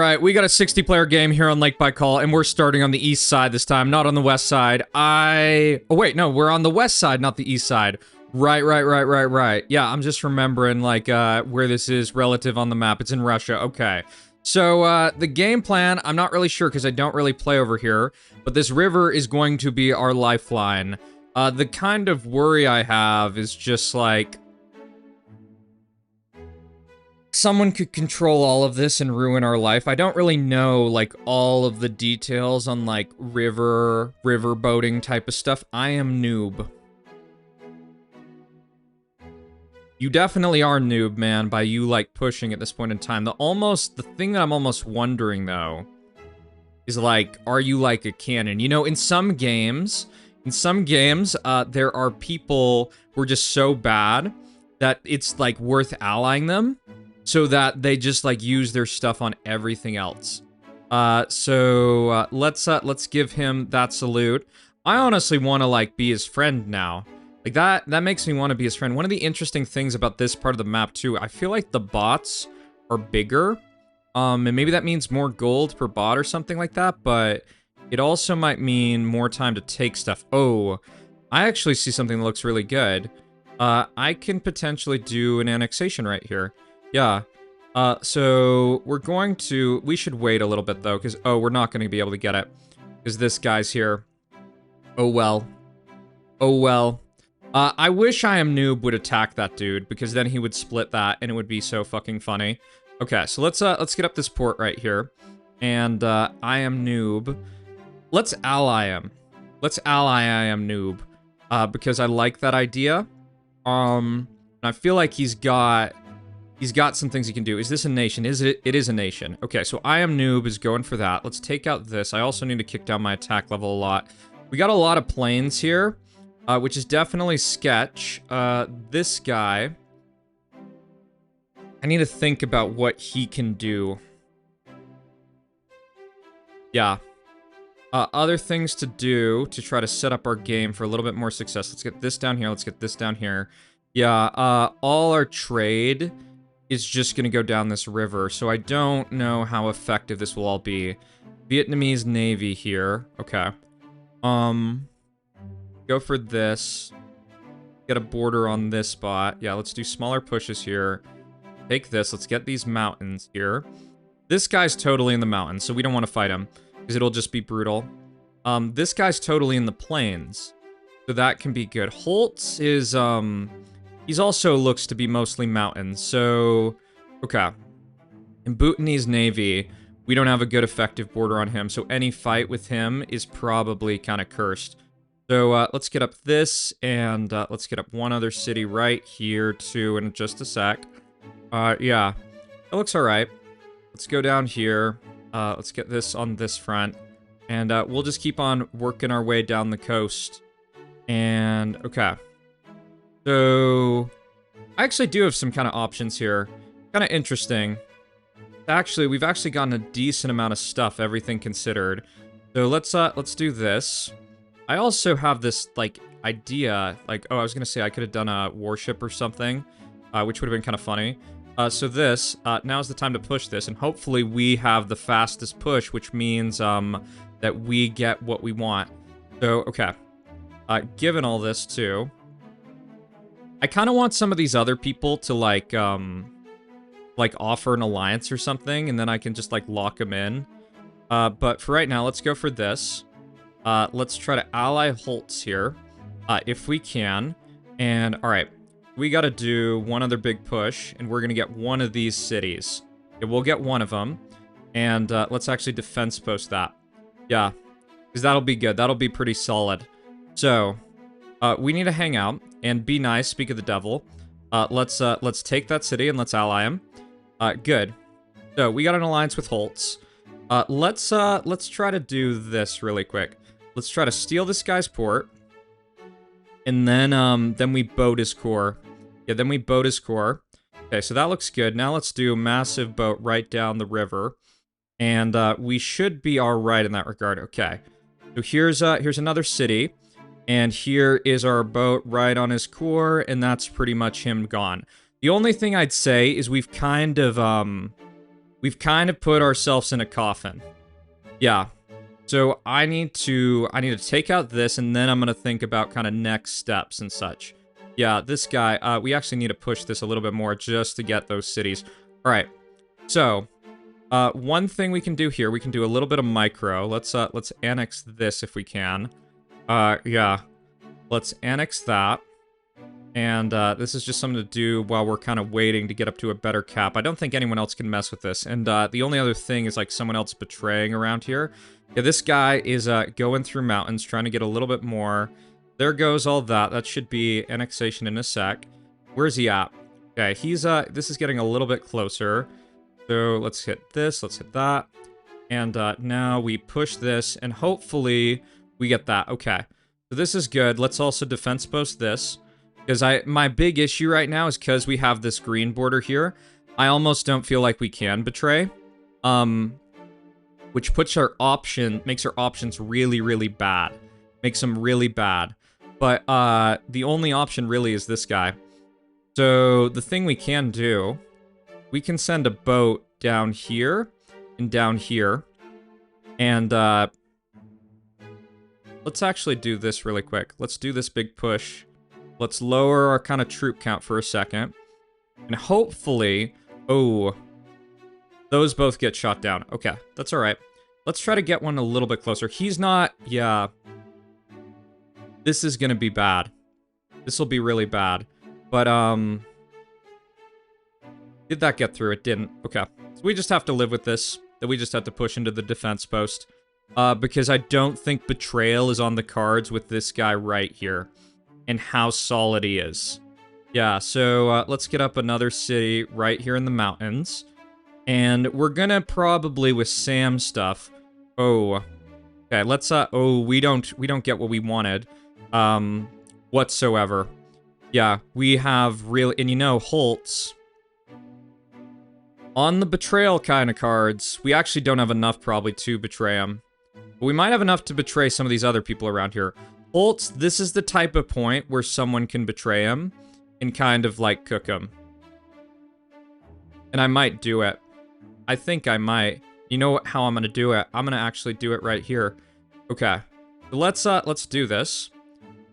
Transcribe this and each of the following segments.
right, we got a 60-player game here on Lake Baikal, and we're starting on the east side this time, not on the west side. Oh, wait, no, we're on the west side, not the east side. Right. Yeah, I'm just remembering, like, where this is relative on the map. It's in Russia. Okay. So, the game plan, I'm not really sure because I don't really play over here, but this river is going to be our lifeline. The kind of worry I have is just, like, someone could control all of this and ruin our life. I don't really know, like, all of the details on, like, river boating type of stuff. I am noob. You definitely are noob, man, by you, like, pushing at this point in time. The thing that I'm almost wondering, though, is, like, are you, like, a cannon? You know, in some games, there are people who are just so bad that it's, like, worth allying them, so that they just, like, use their stuff on everything else. Let's give him that salute. I honestly want to, like, be his friend now. Like, that makes me want to be his friend. One of the interesting things about this part of the map, too, I feel like the bots are bigger. And maybe that means more gold per bot or something like that, but it also might mean more time to take stuff. Oh, I actually see something that looks really good. I can potentially do an annexation right here. Yeah. So we should wait a little bit, though, because, we're not going to be able to get it. Because this guy's here. Oh, well. I wish I Am Noob would attack that dude, because then he would split that, and it would be so fucking funny. Okay, so let's get up this port right here. And, I Am Noob. Let's ally him. Let's ally I Am Noob. Because I like that idea. And I feel like he's got some things he can do. Is this a nation? It is a nation. Okay, so I Am Noob is going for that. Let's take out this. I also need to kick down my attack level a lot. We got a lot of planes here, which is definitely sketch. This guy, I need to think about what he can do. Yeah. Other things to do to try to set up our game for a little bit more success. Let's get this down here. Let's get this down here. Yeah, all our trade is just going to go down this river, so I don't know how effective this will all be. Vietnamese Navy here. Okay. Go for this. Get a border on this spot. Yeah, let's do smaller pushes here. Take this. Let's get these mountains here. This guy's totally in the mountains, so we don't want to fight him, because it'll just be brutal. This guy's totally in the plains, so that can be good. Holtz is, he's also looks to be mostly mountains, so... Okay. In Bhutanese Navy, we don't have a good effective border on him, so any fight with him is probably kind of cursed. So, let's get up this, and let's get up one other city right here, too, in just a sec. Yeah. That looks alright. Let's go down here. Let's get this on this front. And, we'll just keep on working our way down the coast. And, okay. So, I actually do have some kind of options here. Kind of interesting. Actually, we've actually gotten a decent amount of stuff, everything considered. So let's do this. I also have this, like, idea, like, I was gonna say I could have done a warship or something, which would have been kind of funny. So this, now's the time to push this, and hopefully we have the fastest push, which means, that we get what we want. So, okay. Given all this, too, I kind of want some of these other people to, like, offer an alliance or something, and then I can just, like, lock them in. But for right now, let's go for this. Let's try to ally Holtz here, if we can. And, alright, we gotta do one other big push, and we're gonna get one of these cities. Yeah, we'll get one of them, and, let's actually defense post that. Yeah, because that'll be good. That'll be pretty solid. So, we need to hang out and be nice, speak of the devil. Let's take that city and let's ally him. Good. So, we got an alliance with Holtz. Let's try to do this really quick. Let's try to steal this guy's port. And then we boat his core. Yeah, then we boat his core. Okay, so that looks good. Now let's do a massive boat right down the river. And, we should be alright in that regard. Okay. So here's another city. And here is our boat right on his core, and that's pretty much him gone. The only thing I'd say is we've kind of, we've kind of put ourselves in a coffin. Yeah. So I need to take out this, and then I'm gonna think about kind of next steps and such. Yeah, this guy, we actually need to push this a little bit more just to get those cities. All right. So, one thing we can do here, we can do a little bit of micro. Let's annex this if we can. Yeah. Let's annex that. And this is just something to do while we're kind of waiting to get up to a better cap. I don't think anyone else can mess with this. And the only other thing is like someone else betraying around here. Yeah, this guy is going through mountains, trying to get a little bit more. There goes all that. That should be annexation in a sec. Where's he at? Okay, he's this is getting a little bit closer. So let's hit this, let's hit that. And now we push this, and hopefully we get that. Okay, so this is good. Let's also defense post this. Because my big issue right now is because we have this green border here, I almost don't feel like we can betray. Which puts makes our options really, really bad. Makes them really bad. But the only option really is this guy. So the thing we can do, we can send a boat down here and down here. And let's actually do this really quick. Let's do this big push. Let's lower our kind of troop count for a second. And hopefully... Oh. Those both get shot down. Okay, that's alright. Let's try to get one a little bit closer. He's not... Yeah. This is gonna be bad. This will be really bad. But, did that get through? It didn't. Okay. So we just have to live with this. That we just have to push into the defense post. Because I don't think betrayal is on the cards with this guy right here. And how solid he is. Yeah, so let's get up another city right here in the mountains. And we're gonna probably with Sam stuff. Oh. Okay, let's oh, we don't get what we wanted. Whatsoever. Yeah, we have real, and you know, Holtz. On the betrayal kind of cards, we actually don't have enough probably to betray him. But we might have enough to betray some of these other people around here. Holtz, this is the type of point where someone can betray him and kind of, like, cook him. And I might do it. I think I might. You know how I'm gonna do it? I'm gonna actually do it right here. Okay. So let's do this.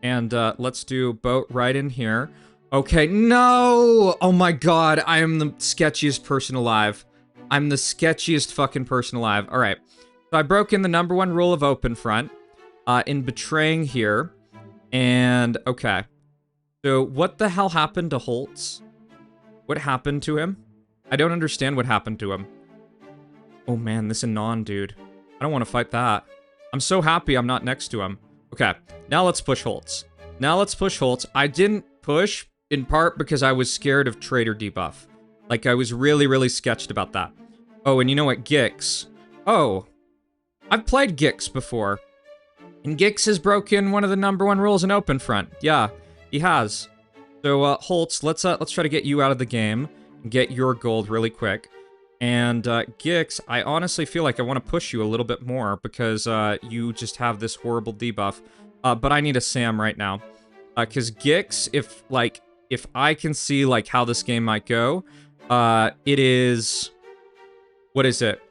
And, let's do boat right in here. Okay, no! Oh my god, I am the sketchiest person alive. I'm the sketchiest fucking person alive. Alright. So I broke in the #1 rule of open front. In betraying here. And, okay. So, what the hell happened to Holtz? What happened to him? I don't understand what happened to him. Oh man, this Anon dude. I don't want to fight that. I'm so happy I'm not next to him. Okay, now let's push Holtz. Now let's push Holtz. I didn't push, in part because I was scared of traitor debuff. Like, I was really, really sketched about that. Oh, and you know what? Gix. Oh. I've played Gix before. And Gix has broken one of the #1 rules in open front. Yeah, he has. So, Holtz, let's try to get you out of the game and get your gold really quick. And, Gix, I honestly feel like I want to push you a little bit more because, you just have this horrible debuff. But I need a Sam right now. Because Gix, if I can see, like, how this game might go, it is... What is it?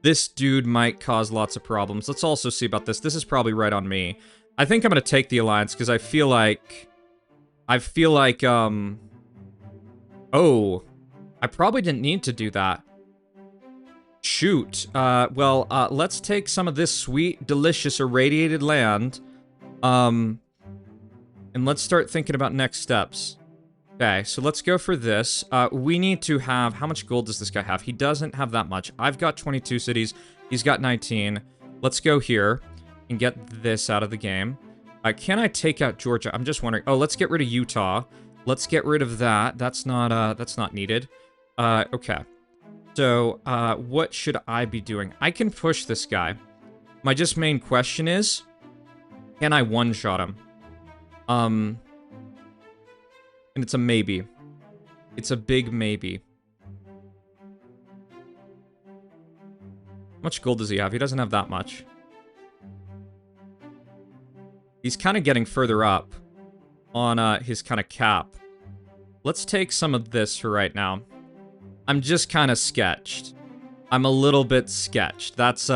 This dude might cause lots of problems. Let's also see about this. This is probably right on me. I think I'm gonna take the alliance because I feel like... Oh. I probably didn't need to do that. Shoot. Well, let's take some of this sweet, delicious, irradiated land. And let's start thinking about next steps. Okay, so let's go for this. We need to have... How much gold does this guy have? He doesn't have that much. I've got 22 cities. He's got 19. Let's go here and get this out of the game. Can I take out Georgia? I'm just wondering. Oh, let's get rid of Utah. Let's get rid of that. That's not needed. Okay. So, what should I be doing? I can push this guy. My just main question is, can I one-shot him? And it's a maybe. It's a big maybe. How much gold does he have? He doesn't have that much. He's kind of getting further up on his kind of cap. Let's take some of this for right now. I'm just kind of sketched. I'm a little bit sketched. That's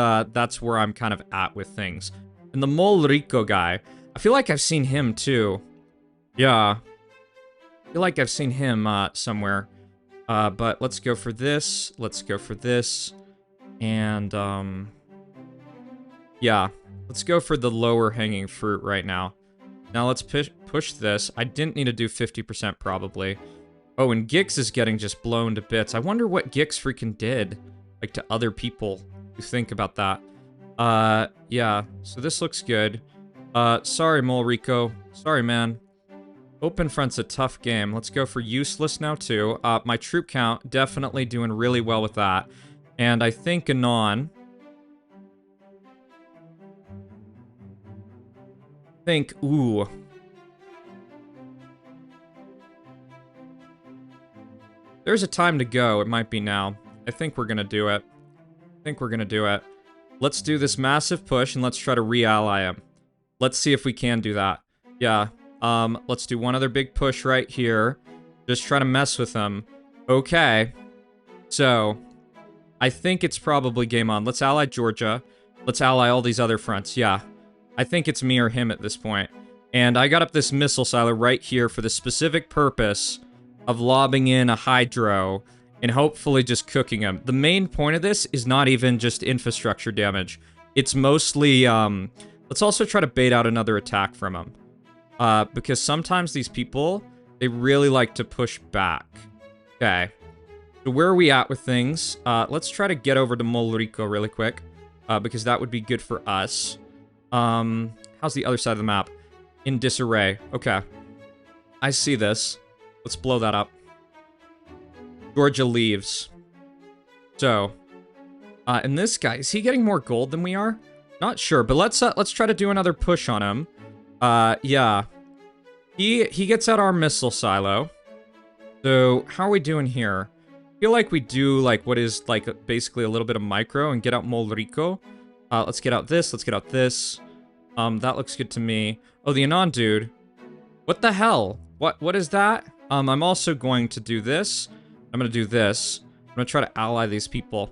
where I'm kind of at with things. And the Mol Rico guy, I feel like I've seen him too. Yeah. I feel like I've seen him somewhere. But let's go for this. Let's go for this. And, yeah. Let's go for the lower hanging fruit right now. Now let's push this. I didn't need to do 50% probably. Oh, and Gix is getting just blown to bits. I wonder what Gix freaking did, like, to other people who think about that. Yeah. So this looks good. Sorry, Molrico. Sorry, man. Open front's a tough game. Let's go for useless now, too. My troop count, definitely doing really well with that. And I think Anon... ooh. There's a time to go. It might be now. I think we're gonna do it. Let's do this massive push and let's try to re-ally him. Let's see if we can do that. Yeah. Let's do one other big push right here. Just try to mess with him. Okay. So, I think it's probably game on. Let's ally Georgia. Let's ally all these other fronts. Yeah. I think it's me or him at this point. And I got up this missile silo right here for the specific purpose of lobbing in a hydro and hopefully just cooking him. The main point of this is not even just infrastructure damage. It's mostly, let's also try to bait out another attack from him. Because sometimes these people, they really like to push back. Okay. So where are we at with things? Let's try to get over to Molrico really quick. Because that would be good for us. How's the other side of the map? In disarray. Okay. I see this. Let's blow that up. Georgia leaves. So, and this guy, is he getting more gold than we are? Not sure, but let's try to do another push on him. Yeah. He gets out our missile silo. So, how are we doing here? I feel like we do, like, what is, like, basically a little bit of micro and get out Molrico. Let's get out this, let's get out this. That looks good to me. Oh, the Anon dude. What the hell? What is that? I'm also going to do this. I'm going to do this. I'm going to try to ally these people.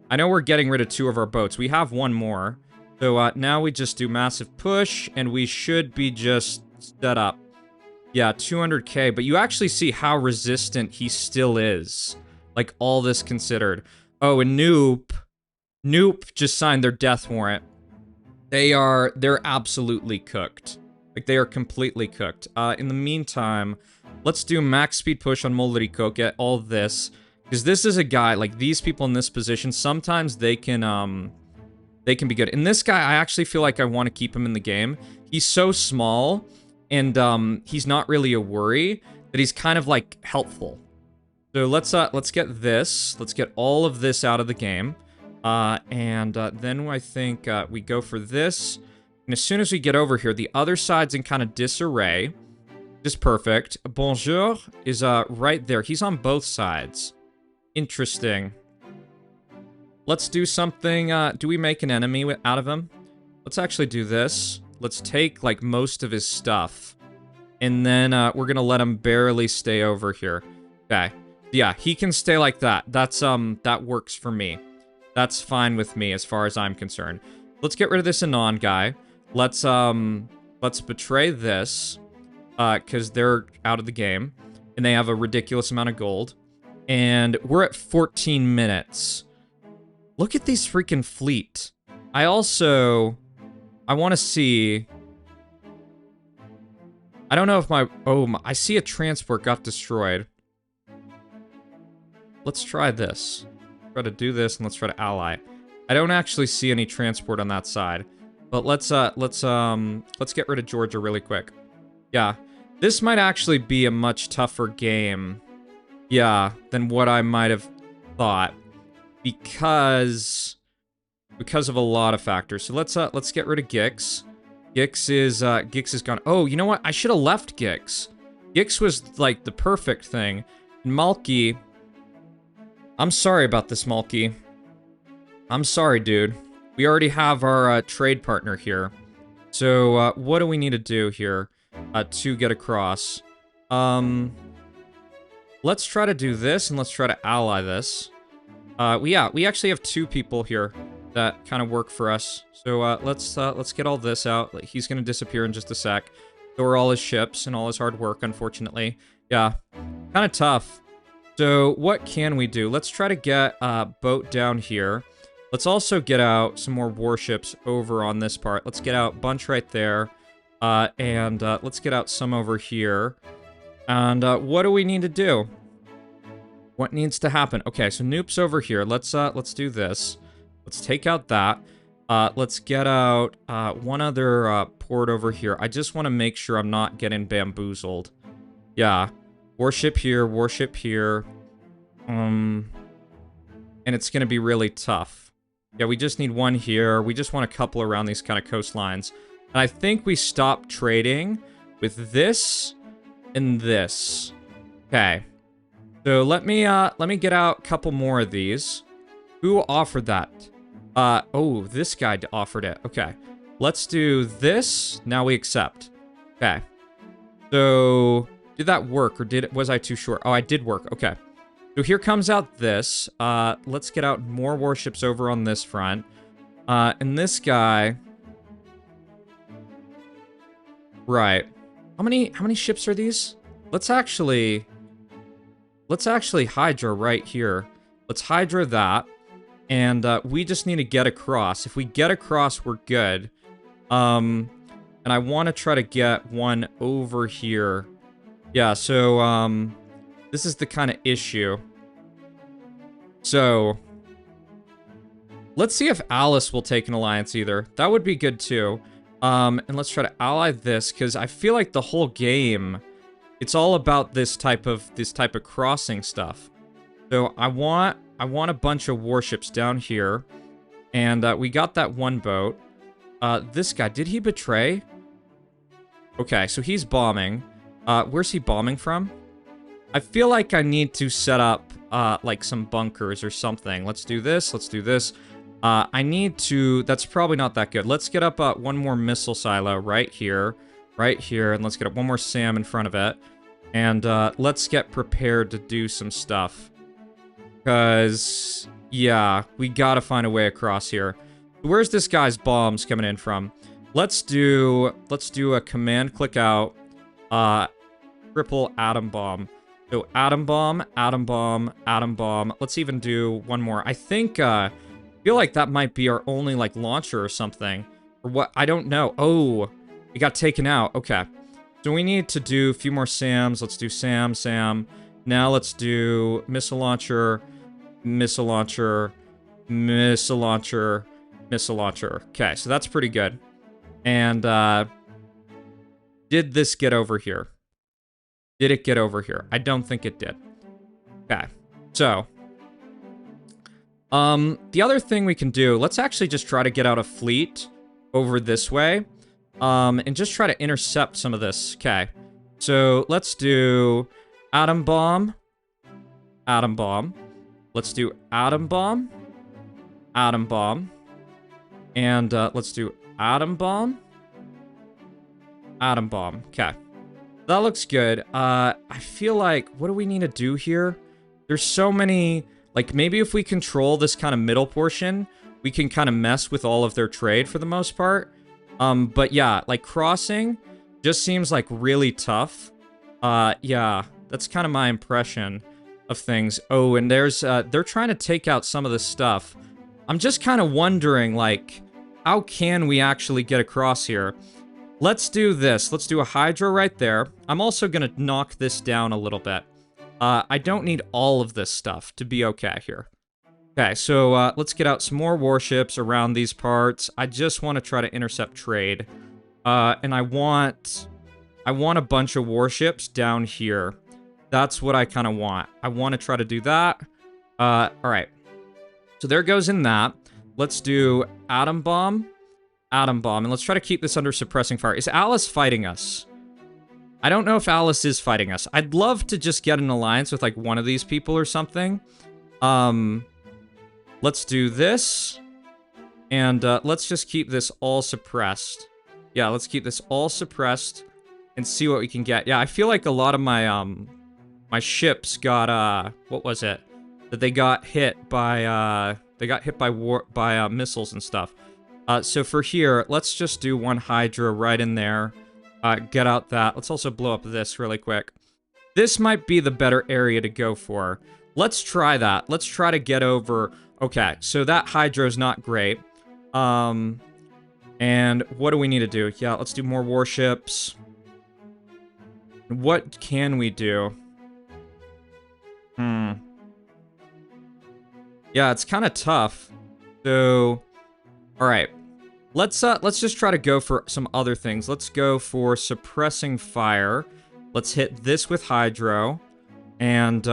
I know we're getting rid of 2 of our boats. We have 1 more. So, now we just do massive push, and we should be just set up. Yeah, 200k, but you actually see how resistant he still is. Like, all this considered. Oh, and Noop just signed their death warrant. They're absolutely cooked. Like, they are completely cooked. In the meantime, let's do max speed push on Molrico, get all this. Because this is a guy, like, these people in this position, sometimes they can be good. And this guy, I actually feel like I want to keep him in the game. He's so small, and, he's not really a worry, that he's kind of, like, helpful. So let's get this. Let's get all of this out of the game. Then I think, we go for this. And as soon as we get over here, the other side's in kind of disarray. Just perfect. Bonjour is, right there. He's on both sides. Interesting. Let's do something, do we make an enemy out of him? Let's actually do this. Let's take, like, most of his stuff. And then, we're gonna let him barely stay over here. Okay. Yeah, he can stay like that. That's, that works for me. That's fine with me as far as I'm concerned. Let's get rid of this Anon guy. Let's betray this, because they're out of the game, and they have a ridiculous amount of gold. And we're at 14 minutes. Look at these freaking fleet. I want to see... I don't know if I see a transport got destroyed. Let's try this. Try to do this, and let's try to ally. I don't actually see any transport on that side. But let's get rid of Georgia really quick. Yeah. This might actually be a much tougher game. Yeah, than what I might have thought. Because of a lot of factors. So let's get rid of Gix. Gix is gone. Oh, you know what? I should have left Gix. Gix was like the perfect thing. And Malky, I'm sorry about this, Malky. I'm sorry, dude. We already have our trade partner here. So what do we need to do here to get across? Let's try to do this, and let's try to ally this. We actually have 2 people here that kind of work for us. So let's get all this out. Like, he's gonna disappear in just a sec. So are all his ships and all his hard work, unfortunately. Yeah, kind of tough. So what can we do? Let's try to get a boat down here. Let's also get out some more warships over on this part. Let's get out a bunch right there. And let's get out some over here. And what do we need to do? What needs to happen? Okay, so Noop's over here. Let's do this. Let's take out that. Let's get out one other port over here. I just want to make sure I'm not getting bamboozled. Yeah. Warship here, warship here. And it's going to be really tough. Yeah, we just need one here. We just want a couple around these kind of coastlines. And I think we stopped trading with this and this. Okay. So let me get out a couple more of these. Who offered that? Oh, this guy offered it. Okay. Let's do this. Now we accept. Okay. So, did that work or was I too short? Oh, I did work. Okay. So here comes out this. Let's get out more warships over on this front. And this guy. Right. How many ships are these? Let's actually Hydra right here. Let's Hydra that. And we just need to get across. If we get across, we're good. And I want to try to get one over here. Yeah, so this is the kind of issue. So let's see if Alice will take an alliance either. That would be good too. And let's try to ally this, because I feel like the whole game, it's all about this type of crossing stuff. So I want a bunch of warships down here, and we got that one boat. This guy, did he betray? Okay, so he's bombing. Where's he bombing from? I feel like I need to set up like some bunkers or something. Let's do this. Let's do this. I need to. That's probably not that good. Let's get up one more missile silo right here, and let's get up one more SAM in front of it, and let's get prepared to do some stuff. Because, yeah, we gotta find a way across here. Where's this guy's bombs coming in from? Let's do a command click out, triple atom bomb. So atom bomb, atom bomb, atom bomb. Let's even do one more. I think, feel like that might be our only, like, launcher or something. Or what? I don't know. Oh, it got taken out. Okay. So we need to do a few more SAMs. Let's do SAM. Now let's do missile launcher, missile launcher, missile launcher, missile launcher. Okay, so that's pretty good. And did this get over here? Did it get over here? I don't think it did. Okay, so the other thing we can do, let's actually just try to get out a fleet over this way, and just try to intercept some of this. Okay, so let's do atom bomb, atom bomb. Let's do atom bomb, atom bomb, and let's do atom bomb, atom bomb. Okay, that looks good. I feel like, what do we need to do here? There's so many, like, maybe if we control this kind of middle portion, we can kind of mess with all of their trade for the most part. But yeah, like, crossing just seems like really tough. Yeah, that's kind of my impression of things. Oh, and there's, they're trying to take out some of this stuff. I'm just kind of wondering, like, how can we actually get across here? Let's do this. Let's do a Hydra right there. I'm also going to knock this down a little bit. I don't need all of this stuff to be okay here. Okay, so let's get out some more warships around these parts. I just want to try to intercept trade. And I want a bunch of warships down here. That's what I kind of want. I want to try to do that. All right. So there goes in that. Let's do atom bomb, and let's try to keep this under suppressing fire. Is Alice fighting us? I don't know if Alice is fighting us. I'd love to just get an alliance with, like, one of these people or something. Let's do this. And let's just keep this all suppressed. Yeah, let's keep this all suppressed and see what we can get. Yeah, I feel like a lot of my my ships got, what was it? That they got hit by, missiles and stuff. So for here, let's just do one Hydra right in there. Get out that. Let's also blow up this really quick. This might be the better area to go for. Let's try that. Let's try to get over... Okay, so that Hydra's not great. And what do we need to do? Yeah, let's do more warships. What can we do? Yeah, it's kind of tough. So, all right. Let's just try to go for some other things. Let's go for suppressing fire. Let's hit this with hydro. And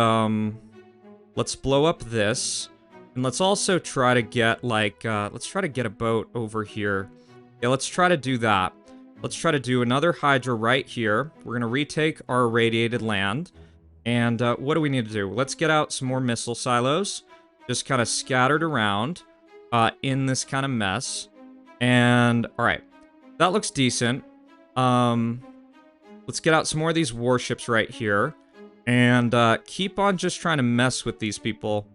let's blow up this. And let's also try to get like let's try to get a boat over here. Yeah, let's try to do that. Let's try to do another hydro right here. We're going to retake our irradiated land. And what do we need to do? Let's get out some more missile silos. Just kind of scattered around in this kind of mess. And, alright. That looks decent. Let's get out some more of these warships right here. And keep on just trying to mess with these people.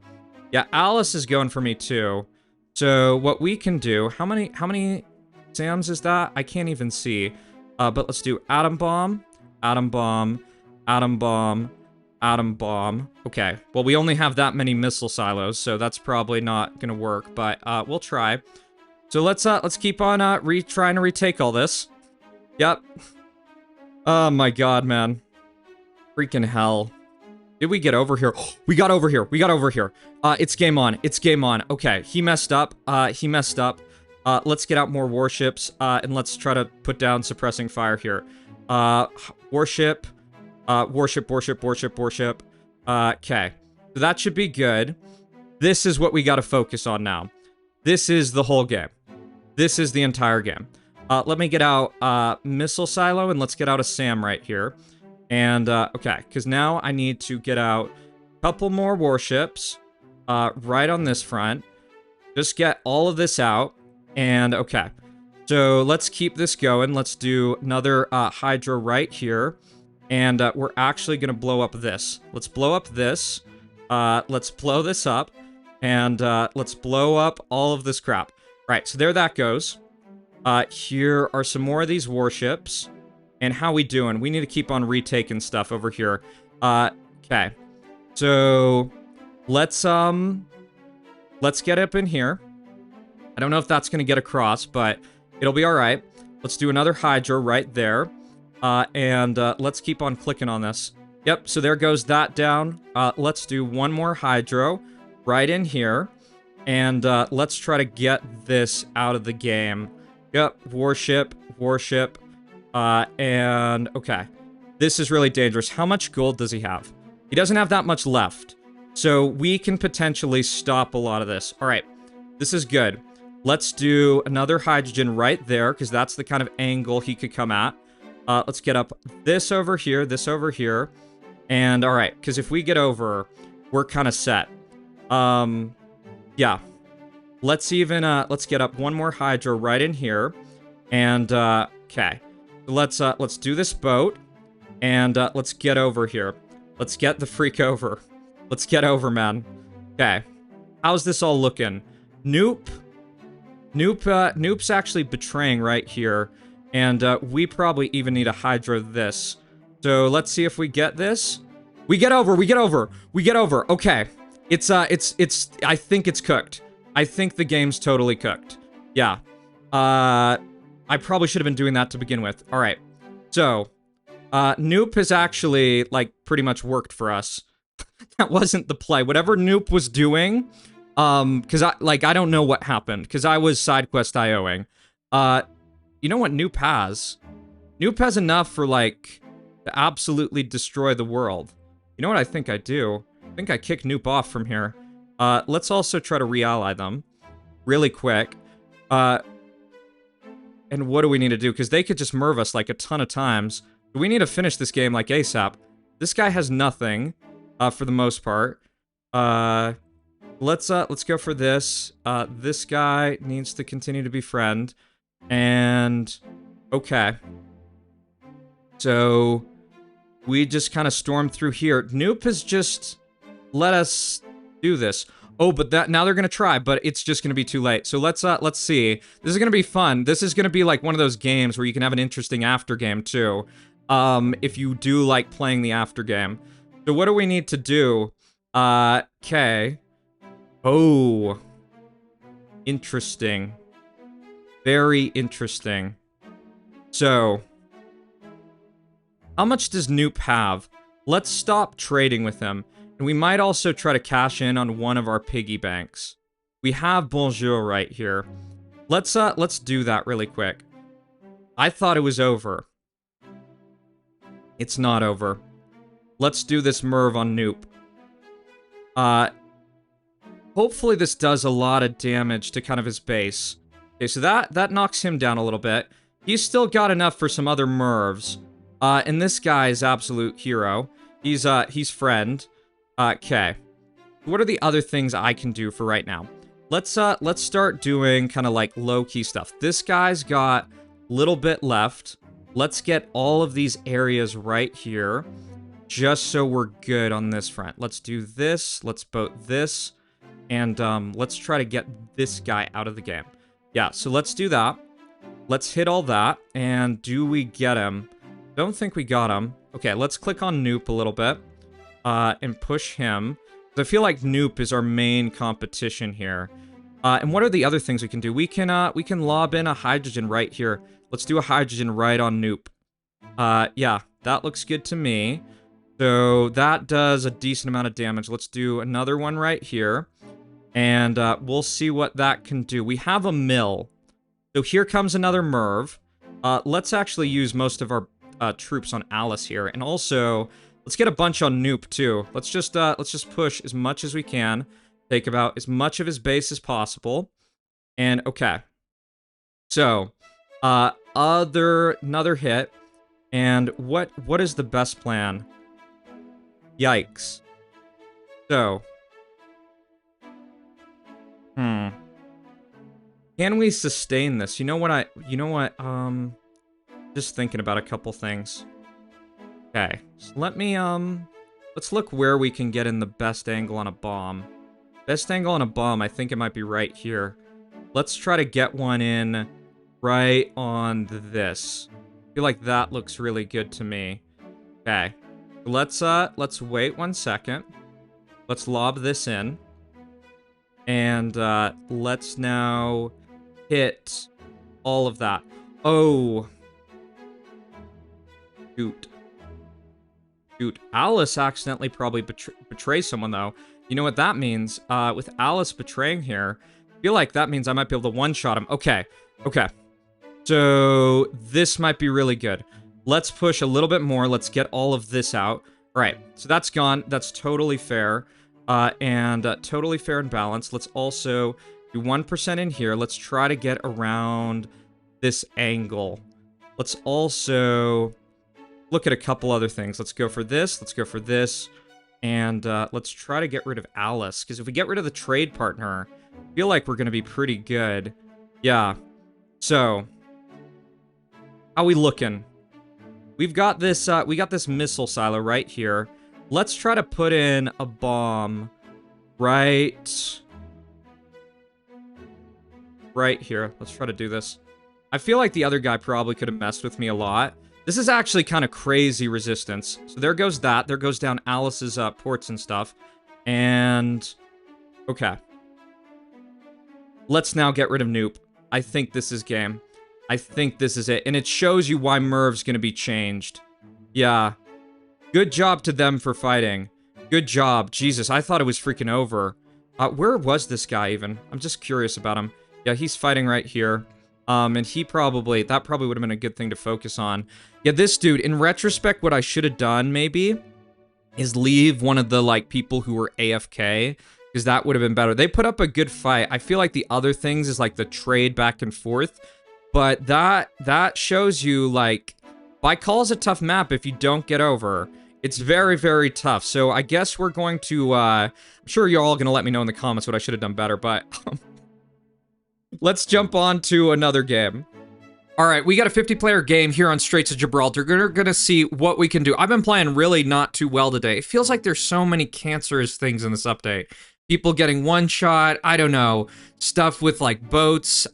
Yeah, Alice is going for me too. So what we can do... How many SAMs is that? I can't even see. But let's do atom bomb, atom bomb, atom bomb, atom bomb. Okay, well, we only have that many missile silos, so that's probably not gonna work, but we'll try. So let's keep on trying to retake all this. Yep. Oh my god, man. Freaking hell. Did we get over here? We got over here. We got over here. It's game on. It's game on. Okay, he messed up. He messed up. Let's get out more warships, and let's try to put down suppressing fire here. Warship. Warship, warship, warship, warship. Okay. So that should be good. This is what we gotta focus on now. This is the whole game. This is the entire game. Let me get out, missile silo, and let's get out a SAM right here. And, okay, because now I need to get out a couple more warships, right on this front. Just get all of this out, and, okay. So, let's keep this going. Let's do another, Hydra right here. And, we're actually gonna blow up this. Let's blow up this. Let's blow this up. And, let's blow up all of this crap. Right, so there that goes. Here are some more of these warships. And how we doing? We need to keep on retaking stuff over here. Okay. So, let's get up in here. I don't know if that's gonna get across, but it'll be alright. Let's do another Hydra right there. And let's keep on clicking on this. Yep, so there goes that down. Let's do one more Hydro right in here. And let's try to get this out of the game. Yep, warship, warship. And okay. This is really dangerous. How much gold does he have? He doesn't have that much left. So we can potentially stop a lot of this. Alright, this is good. Let's do another hydrogen right there, because that's the kind of angle he could come at. Let's get up this over here, and alright, because if we get over, we're kind of set. Yeah. Let's get up one more Hydra right in here, and, okay. Let's do this boat, and, let's get over here. Let's get the freak over. Let's get over, man. Okay. How's this all looking? Nope. Noop's actually betraying right here. And, we probably even need a Hydra this. So, let's see if we get this. We get over, we get over, we get over. Okay. I think it's cooked. I think the game's totally cooked. Yeah. I probably should have been doing that to begin with. Alright. So, Noop has actually, like, pretty much worked for us. That wasn't the play. Whatever Noop was doing, because I don't know what happened, because I was side quest IOing. You know what Noop has? Noop has enough for, like, to absolutely destroy the world. You know what I think I do? I think I kick Noop off from here. Let's also try to re-ally them. Really quick. And what do we need to do? Because they could just murv us, like, a ton of times. We need to finish this game, like, ASAP. This guy has nothing, for the most part. Let's go for this. This guy needs to continue to befriend. And, okay. So, We just kind of storm through here. Noop has just let us do this. Oh, but now they're gonna try, but it's just gonna be too late. So let's see. This is gonna be fun. This is gonna be like one of those games where you can have an interesting after game too. If you do like playing the after game. So what do we need to do? Okay. Oh. Interesting. Very interesting. So, how much does Noop have? Let's stop trading with him. And we might also try to cash in on one of our piggy banks. We have Bonjour right here. Let's do that really quick. I thought it was over. It's not over. Let's do this Merv on Noop. Hopefully this does a lot of damage to kind of his base. Okay, so that knocks him down a little bit. He's still got enough for some other Mervs. And this guy is absolute hero. He's friend. Okay. What are the other things I can do for right now? Let's start doing kind of like low-key stuff. This guy's got a little bit left. Let's get all of these areas right here, just so we're good on this front. Let's do this. Let's boat this. And let's try to get this guy out of the game. Yeah, so let's do that. Let's hit all that. And do we get him? Don't think we got him. Okay, let's click on Noop a little bit. And push him. I feel like Noop is our main competition here. And what are the other things we can do? We can lob in a hydrogen right here. Let's do a hydrogen right on Noop. Yeah, that looks good to me. So that does a decent amount of damage. Let's do another one right here. And we'll see what that can do. We have a mill. So here comes another Merv. Let's actually use most of our troops on Alice here. And also, let's get a bunch on Noop too. Let's just push as much as we can. Take about as much of his base as possible. And okay. So, another hit. And what is the best plan? Yikes. So, can we sustain this? You know what, just thinking about a couple things. Okay, so let me, let's look where we can get in the best angle on a bomb. Best angle on a bomb, I think it might be right here. Let's try to get one in right on this. I feel like that looks really good to me. Okay, let's wait 1 second. Let's lob this in. And, let's now hit all of that. Oh. Shoot. Shoot. Alice accidentally probably betrays someone, though. You know what that means? With Alice betraying here, I feel like that means I might be able to one-shot him. Okay. Okay. So, this might be really good. Let's push a little bit more. Let's get all of this out. All right. So, that's gone. That's totally fair. And totally fair and balanced. Let's also do 1% in here. Let's try to get around this angle. Let's also look at a couple other things. Let's go for this. Let's go for this. And let's try to get rid of Alice. Because if we get rid of the trade partner, I feel like we're going to be pretty good. Yeah. So, how we looking? We've got this, we got this missile silo right here. Let's try to put in a bomb right here. Let's try to do this. I feel like the other guy probably could have messed with me a lot. This is actually kind of crazy resistance. So there goes that. There goes down Alice's ports and stuff. And, okay. Let's now get rid of Noop. I think this is game. I think this is it. And it shows you why Merv's gonna be changed. Yeah. Good job to them for fighting. Good job. Jesus, I thought it was freaking over. Where was this guy even? I'm just curious about him. Yeah, he's fighting right here. And that probably would have been a good thing to focus on. Yeah, this dude, in retrospect, what I should have done, maybe, is leave one of the, like, people who were AFK, because that would have been better. They put up a good fight. I feel like the other things is, like, the trade back and forth, but that shows you, like, Baikal is a tough map if you don't get over. It's very, very tough. So I guess we're going to, I'm sure you're all going to let me know in the comments what I should have done better, but let's jump on to another game. All right, we got a 50-player game here on Straits of Gibraltar. We're gonna see what we can do. I've been playing really not too well today. It feels like there's so many cancerous things in this update. People getting one shot, I don't know, stuff with like boats.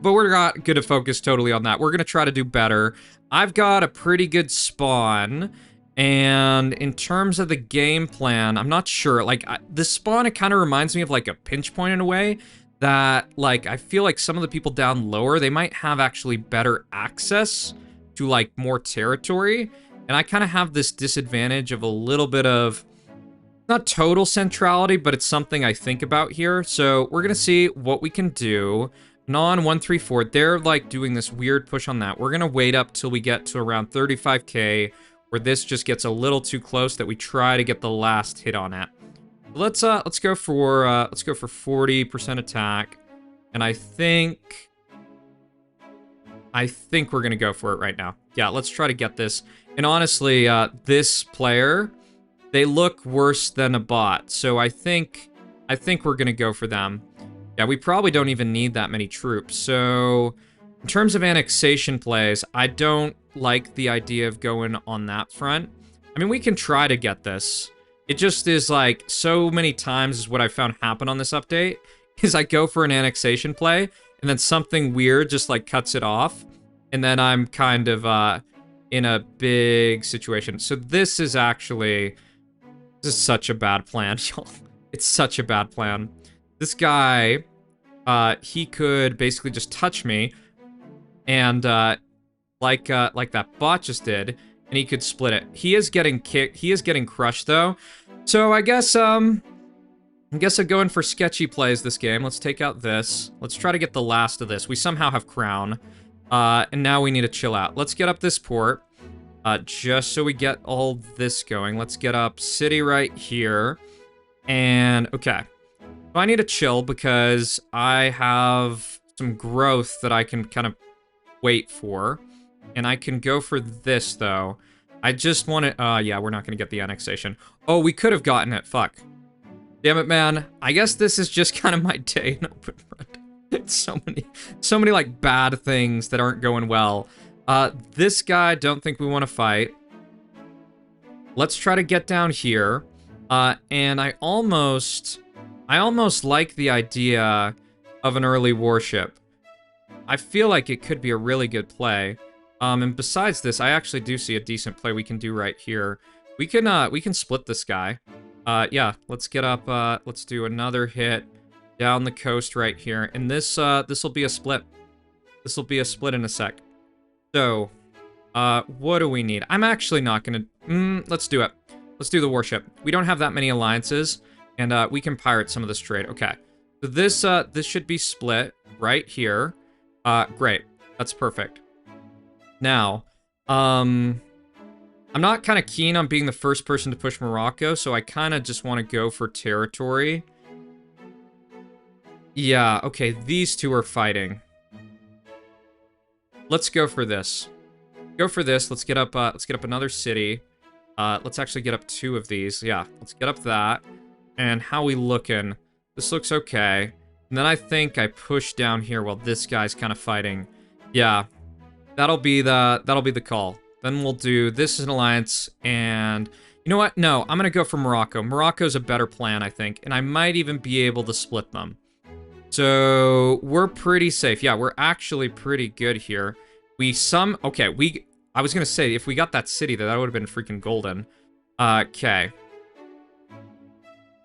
But we're not gonna focus totally on that. We're gonna try to do better. I've got a pretty good spawn. And in terms of the game plan, I'm not sure. Like, this spawn, it kind of reminds me of like a pinch point in a way. That, like, I feel like some of the people down lower, they might have actually better access to, like, more territory. And I kind of have this disadvantage of a little bit of, not total centrality, but it's something I think about here. So we're going to see what we can do. Non-134, they're, like, doing this weird push on that. We're going to wait up till we get to around 35k, where this just gets a little too close that we try to get the last hit on it. Let's go for 40% attack, and I think we're gonna go for it right now. Yeah, let's try to get this. And honestly, this player, they look worse than a bot, so I think we're gonna go for them. Yeah, we probably don't even need that many troops. So in terms of annexation plays, I don't like the idea of going on that front. I mean, we can try to get this. It just is like, so many times is what I found happen on this update, is I go for an annexation play, and then something weird just like cuts it off, and then I'm kind of in a big situation. So this is such a bad plan, y'all. It's such a bad plan. This guy, he could basically just touch me, and like that bot just did, and he could split it. He is getting kicked. He is getting crushed, though. So I guess I'm going for sketchy plays this game. Let's take out this. Let's try to get the last of this. We somehow have crown. And now we need to chill out. Let's get up this port. Just so we get all this going. Let's get up city right here. And, okay. So I need to chill because I have some growth that I can kind of wait for. And I can go for this, though. I just want to... yeah, we're not going to get the annexation. Oh, we could have gotten it. Fuck. Damn it, man. I guess this is just kind of my day in open front. It's so many, like, bad things that aren't going well. This guy, don't think we want to fight. Let's try to get down here. And I almost like the idea of an early warship. I feel like it could be a really good play. And besides this, I actually do see a decent play we can do right here. We can split this guy. Yeah, let's get up, let's do another hit down the coast right here. And this will be a split. This will be a split in a sec. So, what do we need? I'm actually not gonna, let's do it. Let's do the warship. We don't have that many alliances, and, we can pirate some of this trade. Okay. So this should be split right here. Great. That's perfect. Now, I'm not kind of keen on being the first person to push Morocco, so I kind of just want to go for territory. Yeah, okay, these two are fighting. Let's go for this. Go for this. Let's get up another city. Let's actually get up 2 of these. Yeah, let's get up that. And how we looking? This looks okay. And then I think I push down here while this guy's kind of fighting. Yeah. That'll be the call. Then we'll do this as an alliance, and you know what? No, I'm gonna go for Morocco. Morocco's a better plan, I think, and I might even be able to split them. So we're pretty safe. Yeah, we're actually pretty good here. Okay, I was gonna say, if we got that city, that would have been freaking golden. Okay.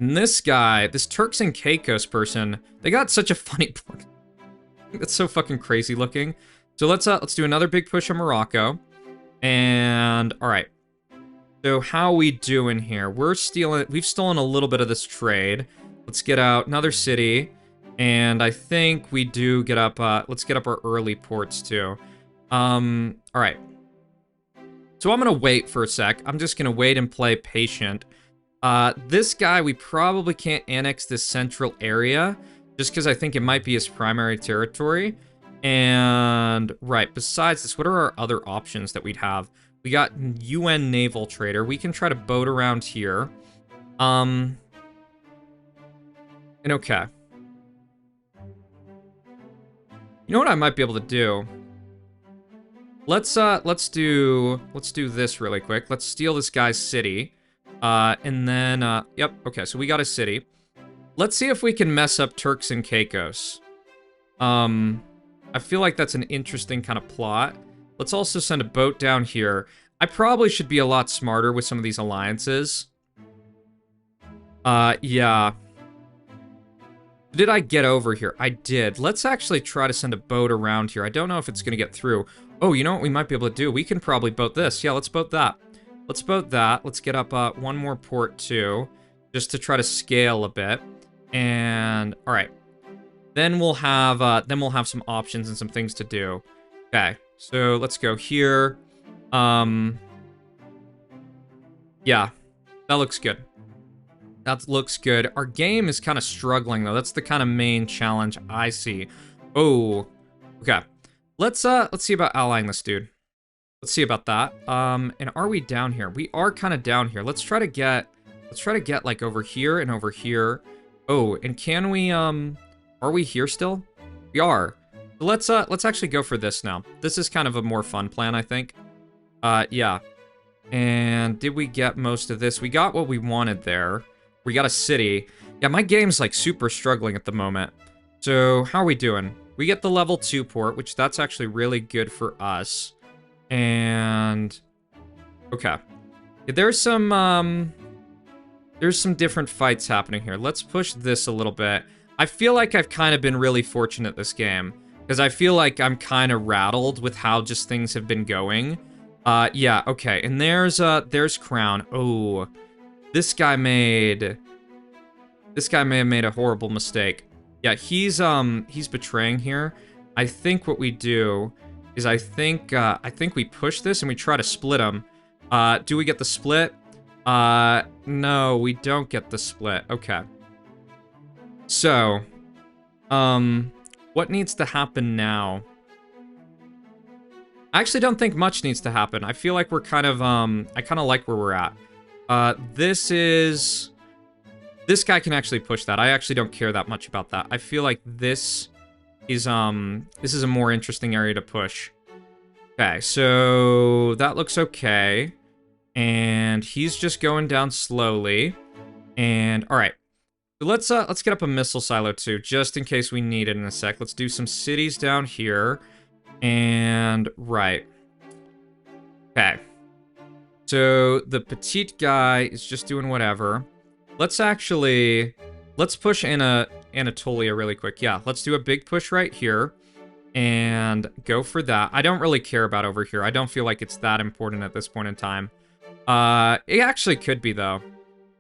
And this guy, this Turks and Caicos person, they got such a funny port. That's so fucking crazy looking. So let's do another big push on Morocco. And all right. So how we doing here? We've stolen a little bit of this trade. Let's get out another city. And I think we do get up, let's get up our early ports too. All right. So I'm gonna wait for a sec. I'm just gonna wait and play patient. This guy, we probably can't annex this central area just because I think it might be his primary territory. And, right, besides this, what are our other options that we'd have? We got UN naval trader. We can try to boat around here. And okay. You know what I might be able to do? let's do this really quick. Let's steal this guy's city. And then, yep, okay, so we got a city. Let's see if we can mess up Turks and Caicos. I feel like that's an interesting kind of plot. Let's also send a boat down here. I probably should be a lot smarter with some of these alliances. Yeah. Did I get over here? I did. Let's actually try to send a boat around here. I don't know if it's going to get through. Oh, you know what we might be able to do? We can probably boat this. Yeah, let's boat that. Let's boat that. Let's get up one more port too, just to try to scale a bit. And all right, then we'll have some options and some things to do. Okay, so let's go here. Yeah, that looks good. That looks good. Our game is kind of struggling though. That's the kind of main challenge I see. Oh, okay. Let's see about allying this dude. Let's see about that. And are we down here? We are kind of down here. Let's try to get like over here and over here. Oh, and can we are we here still? We are. Let's actually go for this now. This is kind of a more fun plan, I think. Yeah. And did we get most of this? We got what we wanted there. We got a city. Yeah, my game's like super struggling at the moment. So how are we doing? We get the level 2 port, which that's actually really good for us. And okay, there's some different fights happening here. Let's push this a little bit. I feel like I've kind of been really fortunate this game because I feel like I'm kind of rattled with how just things have been going. Yeah, okay. And there's Crown. Oh, this guy may have made a horrible mistake. Yeah, he's betraying here. I think what we do is I think we push this and we try to split him. Do we get the split? No, we don't get the split. Okay. So, what needs to happen now? I actually don't think much needs to happen. I feel like we're kind of, I kind of like where we're at. This guy can actually push that. I actually don't care that much about that. I feel like this is a more interesting area to push. Okay, so that looks okay. And he's just going down slowly. And all right. Let's get up a missile silo too, just in case we need it in a sec. Let's do some cities down here. And right. Okay. So the petite guy is just doing whatever. Let's push Anatolia really quick. Yeah, let's do a big push right here and go for that. I don't really care about over here. I don't feel like it's that important at this point in time. It actually could be though.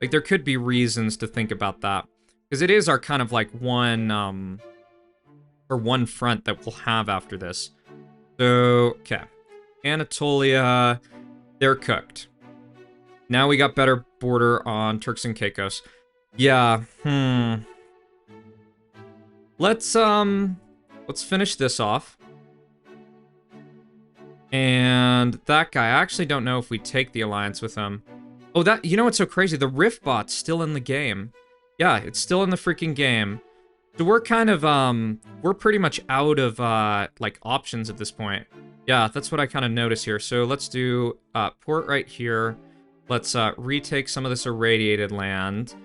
Like there could be reasons to think about that because it is our kind of like one front that we'll have after this. So, okay. Anatolia, they're cooked. Now we got better border on Turks and Caicos. Yeah, let's finish this off. And that guy, I actually don't know if we take the alliance with him. Oh, you know what's so crazy? The Rift bot's still in the game. Yeah, it's still in the freaking game. So we're kind of, we're pretty much out of, like, options at this point. Yeah, that's what I kind of notice here. So let's do, port right here. Let's, retake some of this irradiated land.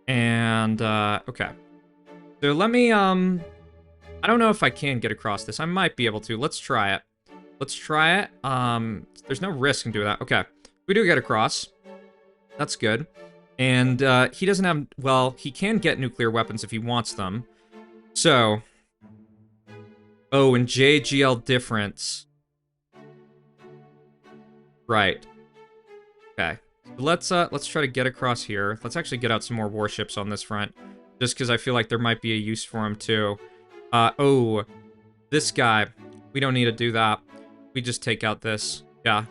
And, okay. So let me, I don't know if I can get across this. I might be able to. Let's try it. Let's try it. There's no risk in doing that. Okay. We do get across. That's good. And, he doesn't have, well, he can get nuclear weapons if he wants them. So, oh, and JGL difference. Right. Okay. Let's try to get across here. Let's actually get out some more warships on this front. Just because I feel like there might be a use for him, too. Oh, this guy. We don't need to do that. We just take out this. Yeah.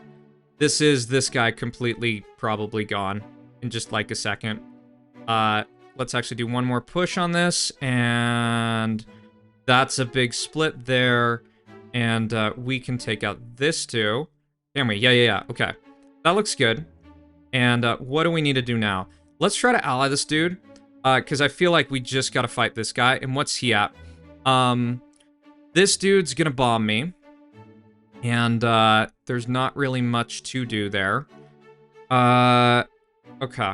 This guy completely probably gone in just like a second. Let's actually do one more push on this, and that's a big split there. And we can take out this too. Can we? Yeah. Okay. That looks good. And what do we need to do now? Let's try to ally this dude, because I feel like we just got to fight this guy. And what's he at? This dude's gonna bomb me. And there's not really much to do there. Okay.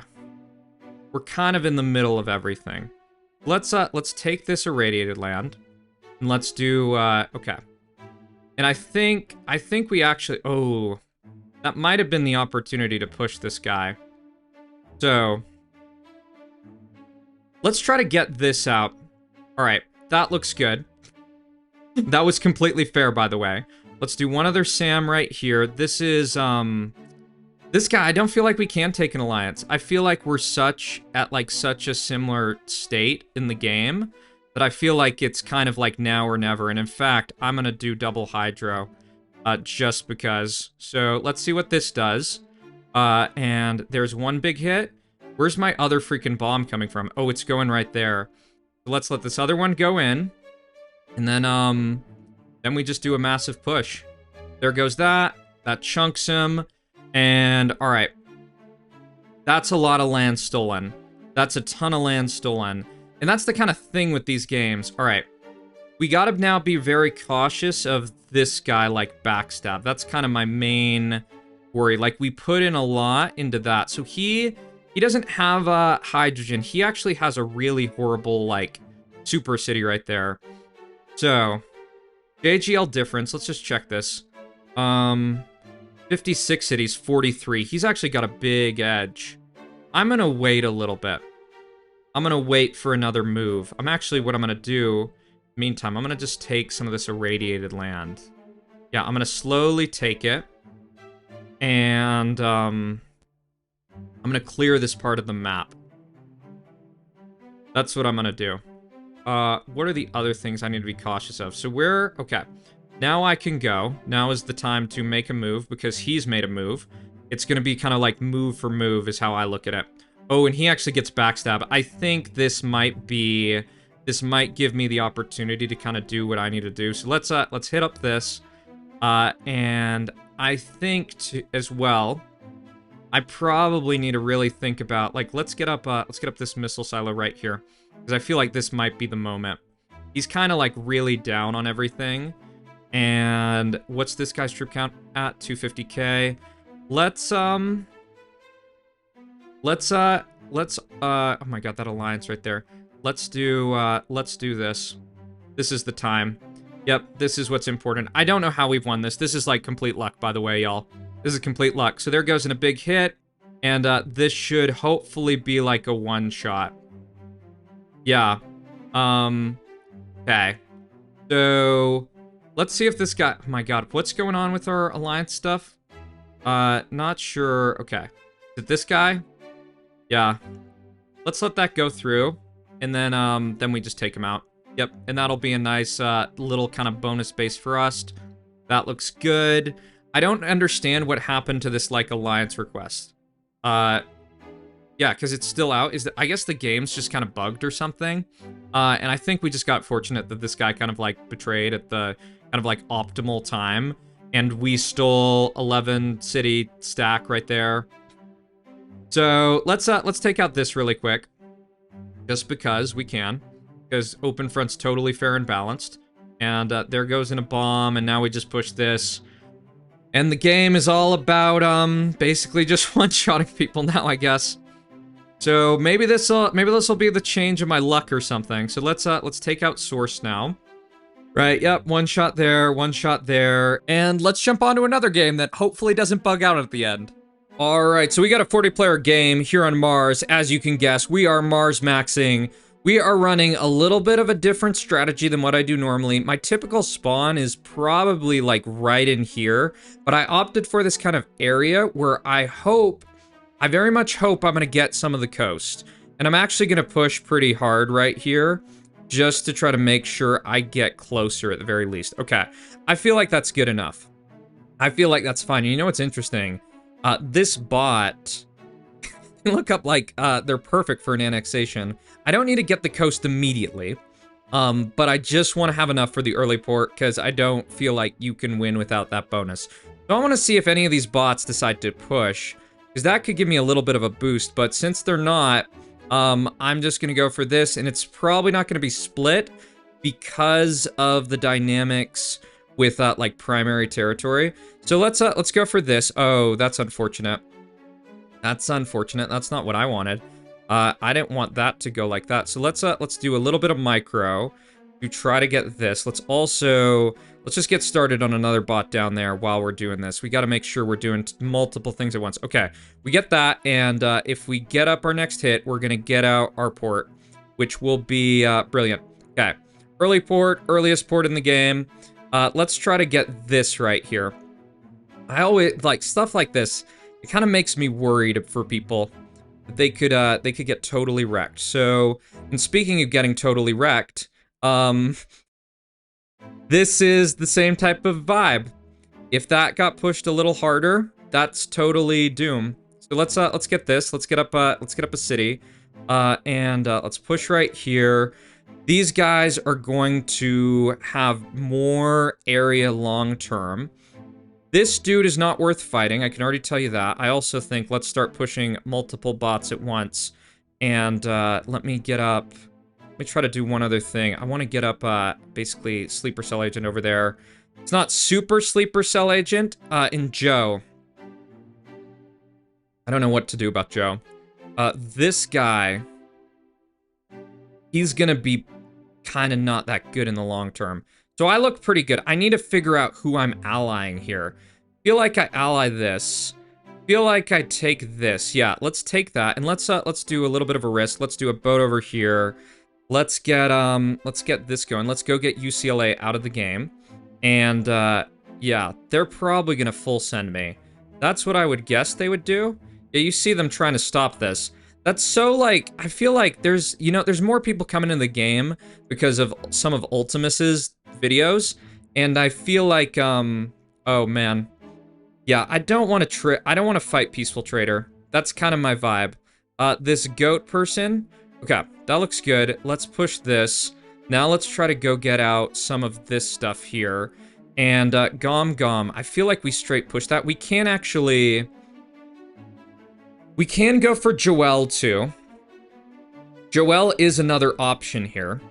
We're kind of in the middle of everything. Let's take this irradiated land. And let's do, okay. And I think we actually, oh, that might have been the opportunity to push this guy. So, let's try to get this out. All right, that looks good. That was completely fair, by the way. Let's do one other SAM right here. This is, this guy, I don't feel like we can take an alliance. I feel like we're at such a similar state in the game that I feel like it's kind of like now or never. And in fact, I'm gonna do double hydro, just because. So let's see what this does. And there's one big hit. Where's my other freaking bomb coming from? Oh, it's going right there. So let's let this other one go in. And then we just do a massive push. There goes that. That chunks him. And, alright. That's a lot of land stolen. That's a ton of land stolen. And that's the kind of thing with these games. Alright. We gotta now be very cautious of this guy, like, backstab. That's kind of my main worry. Like, we put in a lot into that. So he doesn't have hydrogen. He actually has a really horrible, like, super city right there. So, JGL difference. Let's just check this. 56 cities, 43. He's actually got a big edge. I'm gonna wait a little bit. I'm gonna wait for another move. What I'm gonna do, meantime, I'm gonna just take some of this irradiated land. Yeah, I'm gonna slowly take it. And, I'm gonna clear this part of the map. That's what I'm gonna do. What are the other things I need to be cautious of? So okay. Now I can go. Now is the time to make a move because he's made a move. It's gonna be kind of like move for move is how I look at it. Oh, and he actually gets backstab. I think this might give me the opportunity to kind of do what I need to do. So let's hit up this. And I think as well, I probably need to really think about, like, let's get up this missile silo right here. Because I feel like this might be the moment. He's kind of like really down on everything. And what's this guy's troop count at? 250k. Oh my god, that alliance right there. Let's do this. This is the time. Yep, this is what's important. I don't know how we've won this. This is like complete luck, by the way, y'all. This is complete luck. So there goes in a big hit. And this should hopefully be like a one-shot. Yeah. Okay. So, let's see if this guy... Oh my god, what's going on with our alliance stuff? Not sure. Okay. Is it this guy? Yeah. Let's let that go through. And then we just take him out. Yep, and that'll be a nice little kind of bonus base for us. That looks good. I don't understand what happened to this, like, alliance request. Yeah, because it's still out. I guess the game's just kind of bugged or something. And I think we just got fortunate that this guy kind of, like, betrayed at the kind of, like, optimal time. And we stole 11 city stack right there. So, let's take out this really quick. Just because we can. Because open front's totally fair and balanced. And there goes in a bomb, and now we just push this. And the game is all about, basically just one-shotting people now, I guess. So maybe this'll be the change of my luck or something. So let's take out source now. Right, yep, one shot there, and let's jump on to another game that hopefully doesn't bug out at the end. Alright, so we got a 40-player game here on Mars. As you can guess, we are Mars maxing. We are running a little bit of a different strategy than what I do normally. My typical spawn is probably like right in here, but I opted for this kind of area where I very much hope I'm gonna get some of the coast. And I'm actually gonna push pretty hard right here, just to try to make sure I get closer at the very least. Okay, I feel like that's good enough. I feel like that's fine. You know what's interesting? This bot, look up, like, they're perfect for an annexation. I don't need to get the coast immediately, but I just want to have enough for the early port, because I don't feel like you can win without that bonus. So I want to see if any of these bots decide to push, because that could give me a little bit of a boost, but since they're not, I'm just going to go for this, and it's probably not going to be split because of the dynamics with like primary territory. So let's go for this. Oh, that's unfortunate. That's unfortunate. That's not what I wanted. I didn't want that to go like that. So let's do a little bit of micro to try to get this. Let's just get started on another bot down there while we're doing this. We got to make sure we're doing multiple things at once. Okay, we get that, and if we get up our next hit, we're gonna get out our port, which will be brilliant. Okay, early port, earliest port in the game. Let's try to get this right here. I always like stuff like this. It kind of makes me worried for people. They could get totally wrecked. So, and speaking of getting totally wrecked, this is the same type of vibe. If that got pushed a little harder, that's totally doom. So let's get this. Let's get up a city, and let's push right here. These guys are going to have more area long term. This dude is not worth fighting, I can already tell you that. I also think let's start pushing multiple bots at once. And let me try to do one other thing. I want to get up basically sleeper cell agent over there. It's not super sleeper cell agent in Joe. I don't know what to do about Joe. This guy, he's gonna be kind of not that good in the long term. So I look pretty good. I need to figure out who I'm allying here. Feel like I ally this. Feel like I take this. Yeah, let's take that, and let's do a little bit of a risk. Let's do a boat over here. Let's get this going. Let's go get UCLA out of the game. And yeah, they're probably gonna full send me. That's what I would guess they would do. Yeah, you see them trying to stop this. That's so, like, I feel like there's more people coming in the game because of some of Ultimus's videos, and I feel like, oh man. Yeah, I don't want to fight Peaceful Trader. That's kind of my vibe. This goat person, okay, that looks good. Let's push this. Now let's try to go get out some of this stuff here. And, Gom Gom, I feel like we straight push that. We can go for Joel, too. Joel is another option here.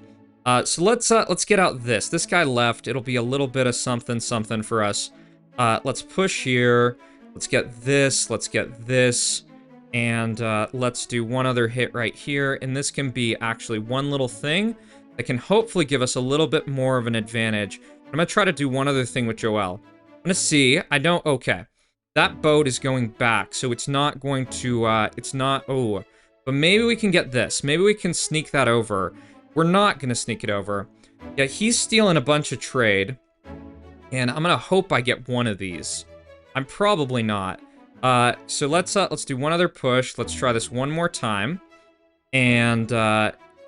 So let's get out this. This guy left. It'll be a little bit of something for us. Let's push here. Let's get this. Let's get this. And let's do one other hit right here. And this can be actually one little thing that can hopefully give us a little bit more of an advantage. I'm going to try to do one other thing with Joel. I'm going to see. Okay. That boat is going back, so it's not going to, oh. But maybe we can get this. Maybe we can sneak that over. We're not going to sneak it over. Yeah, he's stealing a bunch of trade. And I'm going to hope I get one of these. I'm probably not. So let's do one other push. Let's try this one more time. And,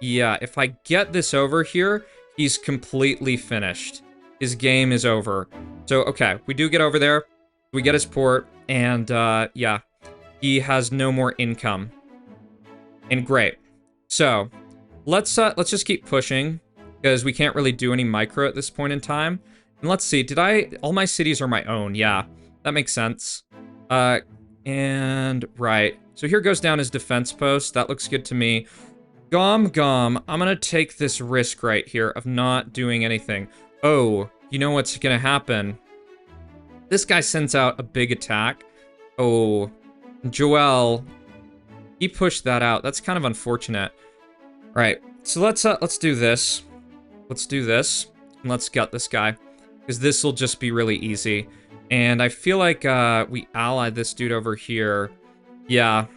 yeah, if I get this over here, he's completely finished. His game is over. So, okay, we do get over there. We get his port, and, yeah, he has no more income. And great. So, let's just keep pushing, because we can't really do any micro at this point in time. And let's see, all my cities are my own, yeah, that makes sense. And, right, so here goes down his defense post, that looks good to me. Gom Gom, I'm gonna take this risk right here of not doing anything. Oh, you know what's gonna happen? This guy sends out a big attack. Oh, Joel, he pushed that out. That's kind of unfortunate. All right, so let's do this. Let's do this, and let's gut this guy, because this will just be really easy. And I feel like we ally this dude over here. Yeah, I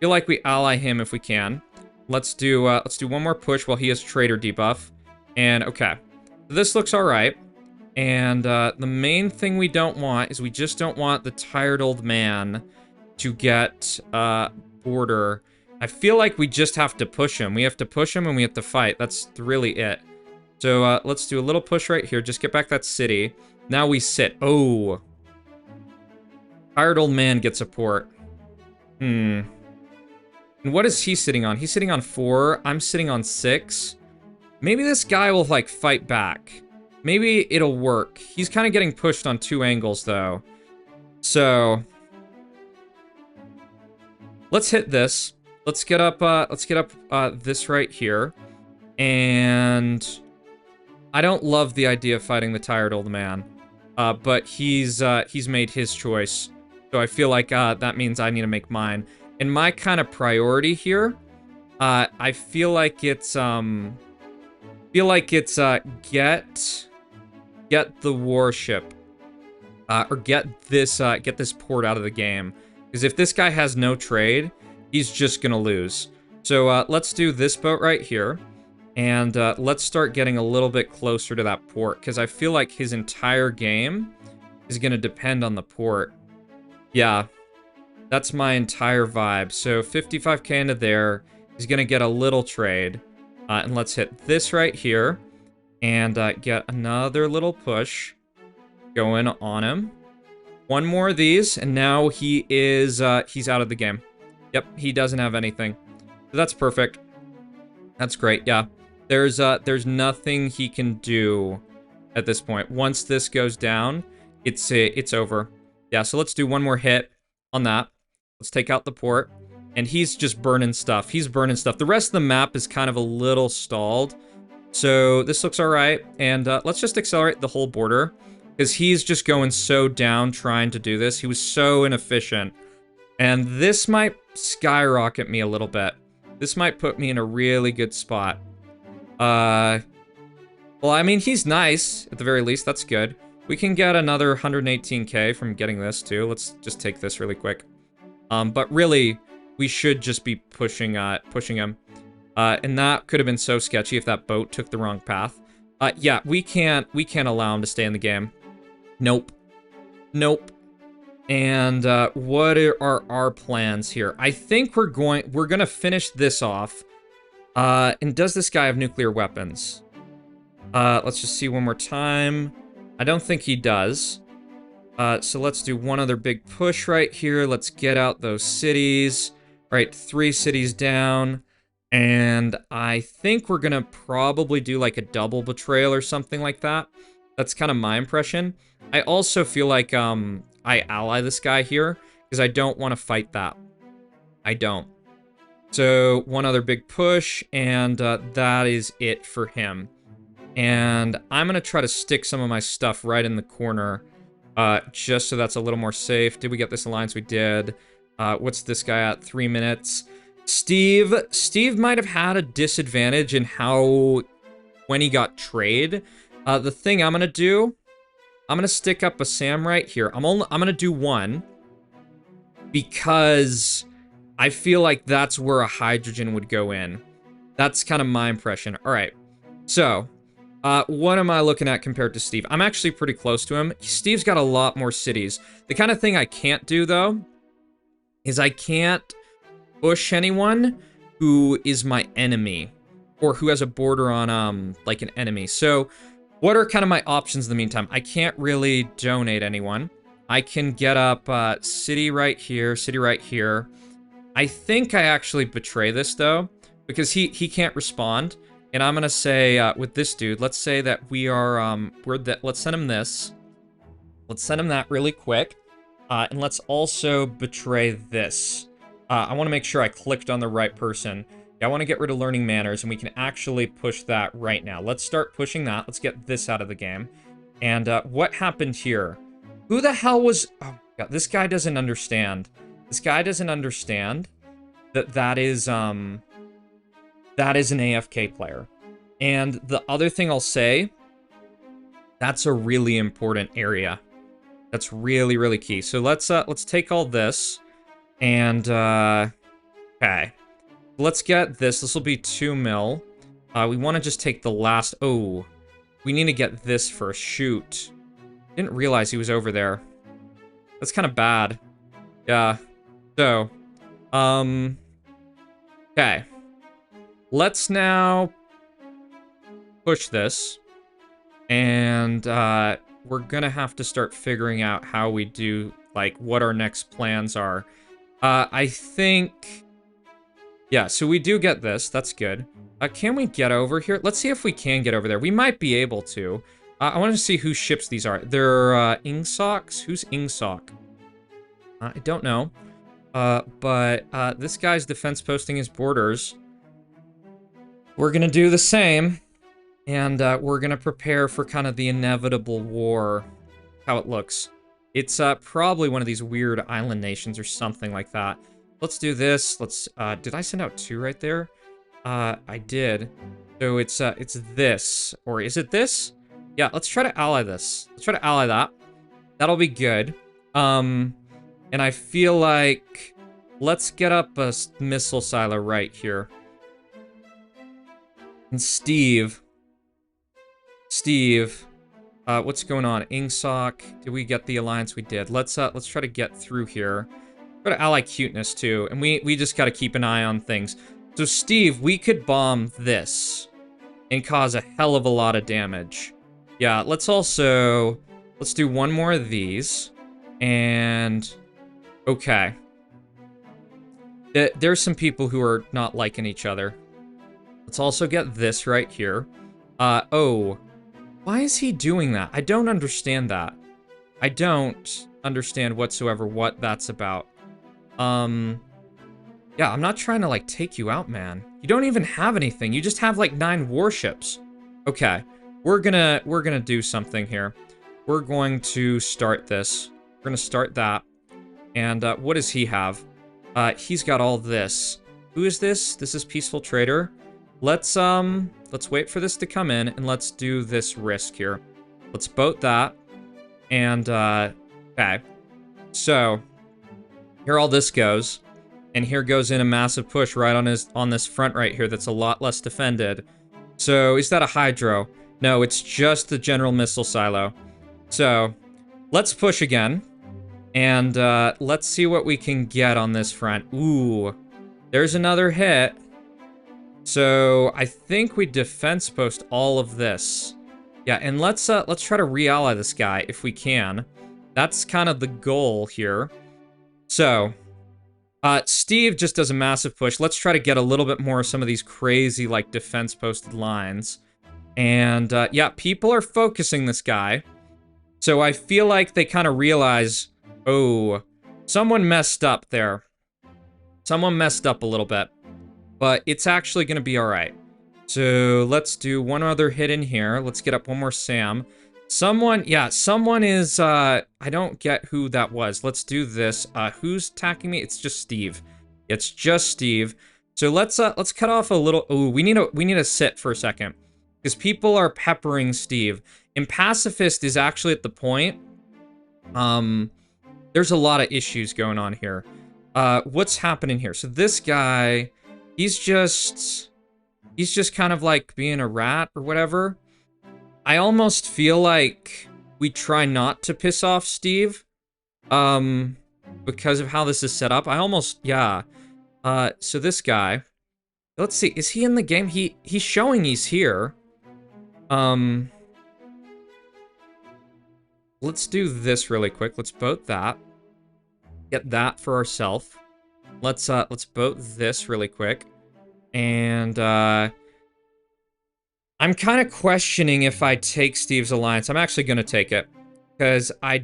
feel like we ally him if we can. Let's do one more push while he has trader debuff. And okay, this looks all right. And the main thing we don't want is we just don't want the tired old man to get border. I feel like we just have to push him. We have to push him and we have to fight. That's really it. So let's do a little push right here. Just get back that city. Now we sit. Oh. Tired old man gets a port. And what is he sitting on? He's sitting on 4. I'm sitting on 6. Maybe this guy will, like, fight back. Maybe it'll work. He's kind of getting pushed on 2 angles, though. So let's hit this. Let's get up this right here. And I don't love the idea of fighting the tired old man. But he's made his choice. So I feel like that means I need to make mine. And my kind of priority here, I feel like it's get the warship. Or get this port out of the game. Because if this guy has no trade, he's just gonna lose. So let's do this boat right here. And let's start getting a little bit closer to that port. Because I feel like his entire game is gonna depend on the port. Yeah, that's my entire vibe. So 55k into there. He's gonna get a little trade. And let's hit this right here. And get another little push going on him. One more of these, and now he is, he's out of the game. Yep, he doesn't have anything. So that's perfect. That's great, yeah. There's nothing he can do at this point. Once this goes down, it's over. Yeah, so let's do one more hit on that. Let's take out the port. And he's just burning stuff. He's burning stuff. The rest of the map is kind of a little stalled. So this looks all right. And let's just accelerate the whole border. Because he's just going so down trying to do this. He was so inefficient. And this might skyrocket me a little bit. This might put me in a really good spot. Well, I mean, he's nice, at the very least. That's good. We can get another 118k from getting this, too. Let's just take this really quick. But really, we should just be pushing him. And that could have been so sketchy if that boat took the wrong path. Yeah, we can't allow him to stay in the game. Nope. Nope. And what are our plans here? I think we're gonna finish this off. And does this guy have nuclear weapons? Let's just see one more time. I don't think he does. So let's do one other big push right here. Let's get out those cities. All right, 3 cities down. And I think we're gonna probably do like a double betrayal or something like that. That's kind of my impression. I also feel like I ally this guy here because I don't want to fight that. I don't. So one other big push, and that is it for him. And I'm going to try to stick some of my stuff right in the corner just so that's a little more safe. Did we get this alliance? We did. What's this guy at? 3 minutes. Steve might have had a disadvantage in when he got trade. The thing I'm going to do, I'm going to stick up a SAM right here. I'm going to do one because I feel like that's where a hydrogen would go in. That's kind of my impression. All right. So, what am I looking at compared to Steve? I'm actually pretty close to him. Steve's got a lot more cities. The kind of thing I can't do, though, is I can't push anyone who is my enemy or who has a border on, like an enemy. So, what are kind of my options in the meantime? I can't really donate anyone. I can get up city right here, city right here. I think I actually betray this, though, because he can't respond. And I'm going to say, with this dude, let's say that we are, let's send him this. Let's send him that really quick. And let's also betray this. I want to make sure I clicked on the right person. I want to get rid of learning manners, and we can actually push that right now. Let's start pushing that. Let's get this out of the game. And what happened here? Who the hell was... Oh, God, this guy doesn't understand. This guy doesn't understand that is an AFK player. And the other thing I'll say, that's a really important area. That's really, really key. So let's take all this, and okay. Let's get this. This will be 2 mil. We want to just take the last... Oh, we need to get this first. Shoot. Didn't realize he was over there. That's kind of bad. Yeah. So, okay. Let's now push this. And we're going to have to start figuring out how we do, like, what our next plans are. I think... Yeah, so we do get this. That's good. Can we get over here? Let's see if we can get over there. We might be able to. I want to see whose ships these are. They're Ingsocs? Who's Ingsoc? I don't know. But this guy's defense posting his borders. We're going to do the same. And we're gonna prepare for kind of the inevitable war. How it looks. It's probably one of these weird island nations or something like that. Let's do this. Let's, did I send out 2 right there? I did. So it's this. Or is it this? Yeah, let's try to ally this. Let's try to ally that. That'll be good. And I feel like... Let's get up a missile silo right here. And Steve, what's going on? Ingsoc, did we get the alliance? We did. Let's try to get through here. Try to ally cuteness too, and we just gotta keep an eye on things. So Steve, we could bomb this and cause a hell of a lot of damage. Yeah, let's do one more of these, and okay. There's some people who are not liking each other. Let's also get this right here. Oh. Why is he doing that? I don't understand that. I don't understand whatsoever what that's about. Yeah, I'm not trying to, like, take you out, man. You don't even have anything. You just have, like, 9 warships. Okay. We're gonna do something here. We're going to start this. We're gonna start that. And, what does he have? He's got all this. Who is this? This is Peaceful Trader. Let's wait for this to come in, and let's do this risk here. Let's boat that. And, okay. So, here all this goes. And here goes in a massive push right on this front right here that's a lot less defended. So, is that a hydro? No, it's just the general missile silo. So, let's push again. And, let's see what we can get on this front. Ooh, there's another hit. So, I think we defense post all of this. Yeah, and let's try to re-ally this guy if we can. That's kind of the goal here. So, Steve just does a massive push. Let's try to get a little bit more of some of these crazy, like, defense posted lines. And, yeah, people are focusing this guy. So I feel like they kind of realize, oh, someone messed up there. Someone messed up a little bit. But it's actually going to be all right. So let's do one other hit in here. Let's get up one more Sam. Someone is, I don't get who that was. Let's do this. Who's attacking me? It's just Steve. It's just Steve. So let's cut off a little, ooh, we need to sit for a second. Because people are peppering Steve. And Pacifist is actually at the point. There's a lot of issues going on here. What's happening here? So this guy, he's just kind of like being a rat or whatever. I almost feel like we try not to piss off Steve. Because of how this is set up. Yeah. So this guy, let's see, is he in the game? He's showing he's here. Let's do this really quick. Let's boat that. Get that for ourselves. Let's boat this really quick. And, I'm kind of questioning if I take Steve's alliance. I'm actually going to take it. Because I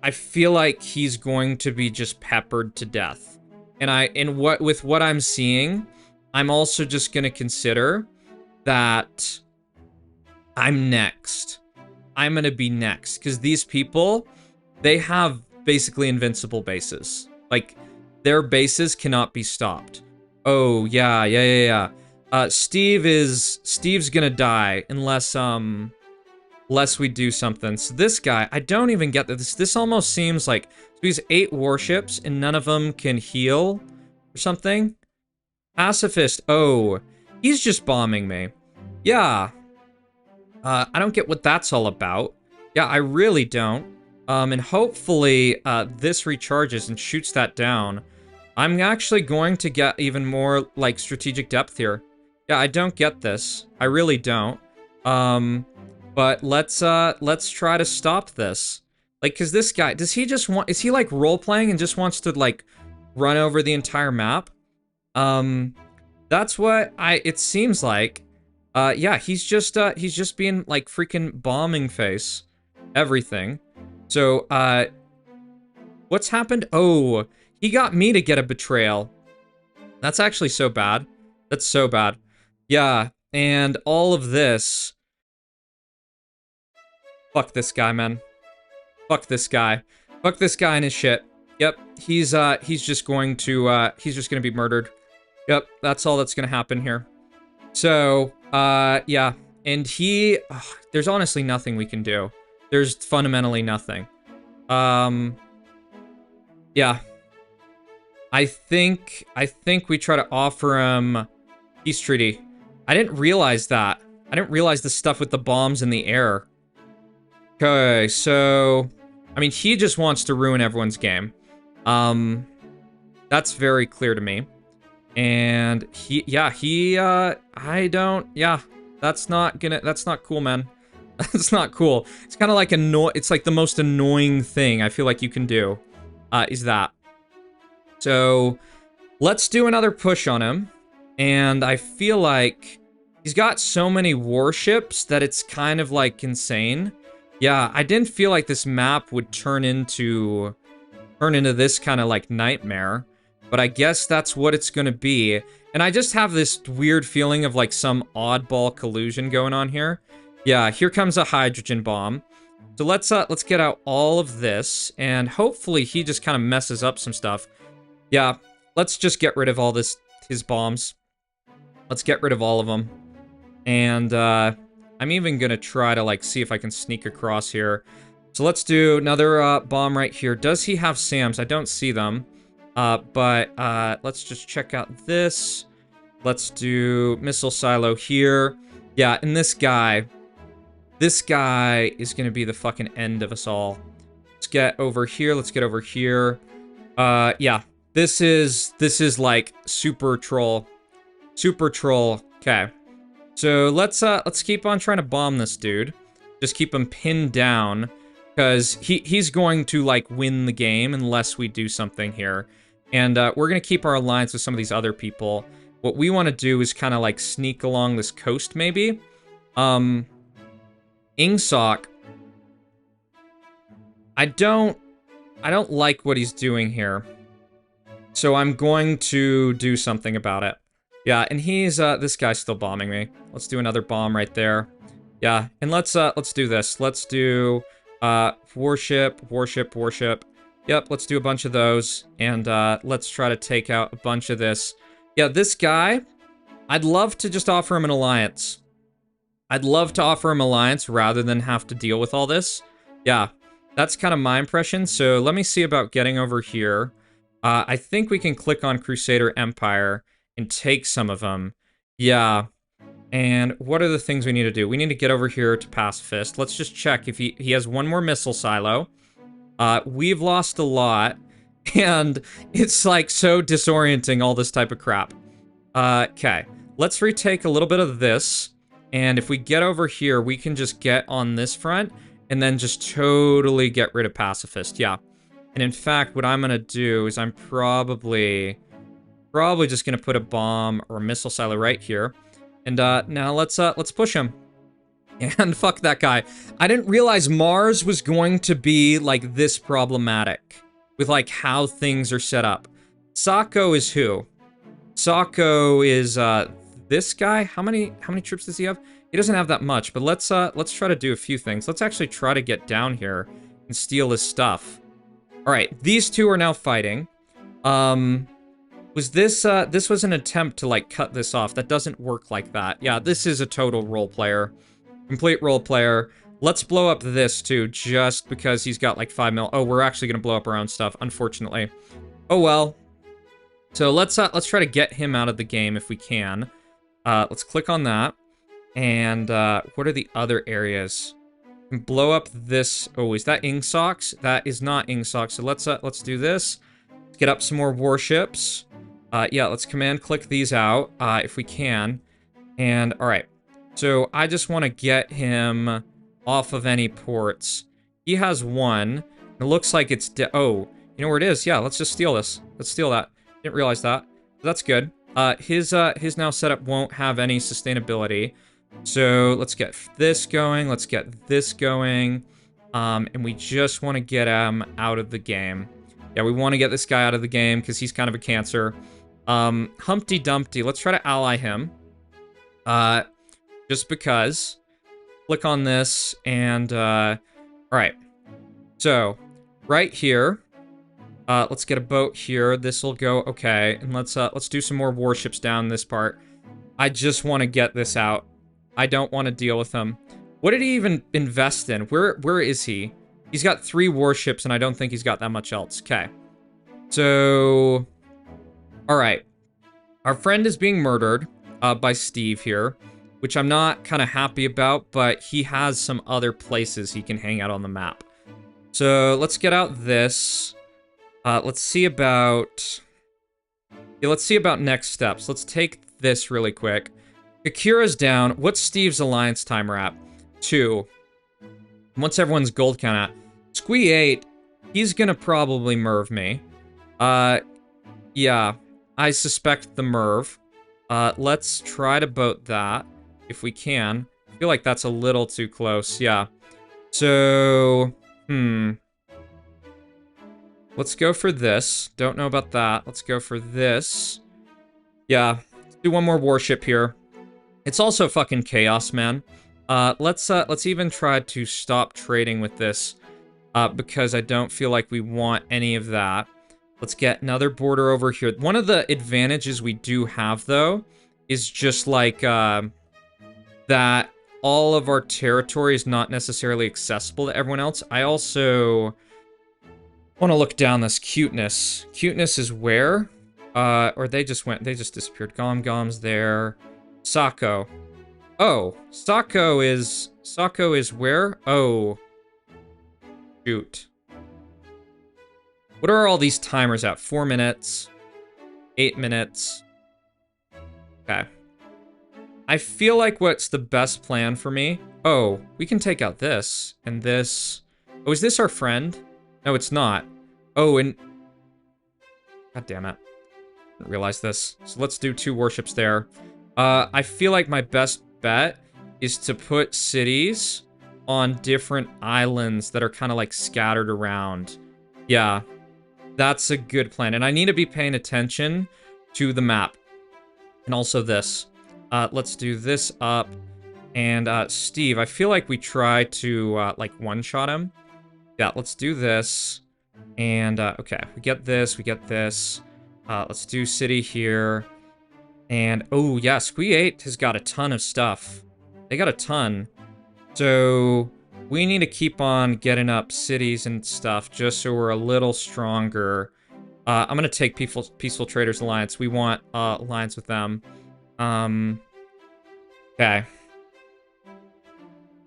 feel like he's going to be just peppered to death. And with what I'm seeing, I'm also just going to consider that I'm next. I'm going to be next. Because these people, they have basically invincible bases. Like, their bases cannot be stopped. Oh, yeah. Steve's gonna die unless we do something. So this guy, I don't even get this. This almost seems like, so he's 8 warships and none of them can heal or something. Pacifist, oh, he's just bombing me. Yeah. I don't get what that's all about. Yeah, I really don't. And hopefully, this recharges and shoots that down. I'm actually going to get even more, like, strategic depth here. Yeah, I don't get this. I really don't. But let's try to stop this. Like, cause this guy, is he like role-playing and just wants to, like, run over the entire map? That's what it seems like. Yeah, he's just being, like, freaking bombing face. Everything. So, what's happened? Oh, he got me to get a betrayal. That's actually so bad. That's so bad. Yeah, and all of this... Fuck this guy, man. Fuck this guy. Fuck this guy and his shit. Yep, he's just going to, he's just gonna be murdered. Yep, that's all that's gonna happen here. So, yeah. And he... there's honestly nothing we can do. There's fundamentally nothing. Yeah. I think we try to offer him peace treaty. I didn't realize that. I didn't realize the stuff with the bombs in the air. Okay, so... I mean, he just wants to ruin everyone's game. That's very clear to me. And I don't... Yeah, that's not cool, man. That's not cool. It's kind of like it's like the most annoying thing I feel like you can do, is that. So, let's do another push on him. And I feel like he's got so many warships that it's kind of like insane. Yeah, I didn't feel like this map would turn into this kind of like nightmare. But I guess that's what it's gonna be. And I just have this weird feeling of like some oddball collusion going on here. Yeah, here comes a hydrogen bomb. So let's get out all of this, and hopefully he just kind of messes up some stuff. Yeah, let's just get rid of all his bombs. Let's get rid of all of them. And I'm even gonna try to like see if I can sneak across here. So let's do another bomb right here. Does he have SAMs? I don't see them. But let's just check out this. Let's do missile silo here. Yeah, and this guy is gonna be the fucking end of us all. Let's get over here. Let's get over here. Yeah, this is like super troll. Super troll. Okay. So let's keep on trying to bomb this dude. Just keep him pinned down, because he's going to like win the game unless we do something here. And we're gonna keep our alliance with some of these other people. What we want to do is kind of like sneak along this coast, maybe. Ingsoc. I don't like what he's doing here. So I'm going to do something about it. Yeah, and he's this guy's still bombing me. Let's do another bomb right there. Yeah, and let's do this. Let's do warship. Yep, let's do a bunch of those, and let's try to take out a bunch of this. Yeah, this guy, I'd love to just offer him an alliance. I'd love to offer him alliance rather than have to deal with all this. Yeah, that's kind of my impression. So let me see about getting over here. I think we can click on Crusader Empire and take some of them. Yeah. And what are the things we need to do? We need to get over here to Pacifist. Let's just check if he has one more missile silo. We've lost a lot, and it's like so disorienting, all this type of crap. Okay. Let's retake a little bit of this. And if we get over here, we can just get on this front and then just totally get rid of Pacifist. Yeah. And in fact, what I'm going to do is I'm probably just going to put a bomb or a missile silo right here. And now let's push him. And fuck that guy. I didn't realize Mars was going to be like this problematic with like how things are set up. Sako is who? Sako is this guy. How many troops does he have? He doesn't have that much, but let's try to do a few things. Let's actually try to get down here and steal his stuff. All right, these two are now fighting. Was this was an attempt to like cut this off. That doesn't work like that. Yeah, this is a total role player. Complete role player. Let's blow up this too, just because he's got like 5 mil. Oh, we're actually gonna blow up our own stuff, unfortunately. Oh well. So let's try to get him out of the game if we can. Let's click on that. And what are the other areas? Blow up this. Oh, is that Ingsoc? That is not Ingsoc. So let's do this. Let's get up some more warships. Yeah, let's command click these out if we can. And all right. So I just want to get him off of any ports. He has one. It looks like it's oh, you know where it is? Yeah, let's just steal this. Let's steal that. Didn't realize that. That's good. His now setup won't have any sustainability. So let's get this going. Let's get this going. And we just want to get him out of the game. Yeah, we want to get this guy out of the game because he's kind of a cancer. Humpty Dumpty. Let's try to ally him. just because. Click on this, and, all right. So, right here, let's get a boat here. This will go, okay, and let's do some more warships down this part. I just want to get this out. I don't want to deal with him. What did he even invest in? Where is he? He's got 3 warships, and I don't think he's got that much else. Okay. So, all right. Our friend is being murdered by Steve here, which I'm not kind of happy about, but he has some other places he can hang out on the map. So let's get out this. Let's see about... Yeah, let's see about next steps. Let's take this really quick. Akira's down. What's Steve's alliance timer at? 2. What's everyone's gold count at? Squee 8. He's gonna probably merv me. Yeah. I suspect the merv. Let's try to boat that, if we can. I feel like that's a little too close, yeah. So, let's go for this. Don't know about that. Let's go for this. Yeah, let's do one more warship here. It's also fucking chaos, man. Let's even try to stop trading with this, because I don't feel like we want any of that. Let's get another border over here. One of the advantages we do have, though, is just like, that all of our territory is not necessarily accessible to everyone else. I also want to look down this cuteness. Cuteness is where? Or they just disappeared. Gom's there. Sako. Oh, Sako is where? Oh. Shoot. What are all these timers at? 4 minutes. 8 minutes. Okay. I feel like what's the best plan for me? Oh, we can take out this. And this. Oh, is this our friend? No, it's not. Oh, and... God damn it. Didn't realize this. So let's do 2 warships there. I feel like my best bet is to put cities on different islands that are kind of like scattered around. Yeah. That's a good plan. And I need to be paying attention to the map. And also this. Let's do this up. And, Steve, I feel like we try to, like, one-shot him. Yeah, let's do this. And, okay, we get this, we get this. Let's do city here. And, oh, yeah, Squee 8 has got a ton of stuff. They got a ton. So, we need to keep on getting up cities and stuff just so we're a little stronger. I'm going to take Peaceful Traders Alliance. We want alliance with them. Okay.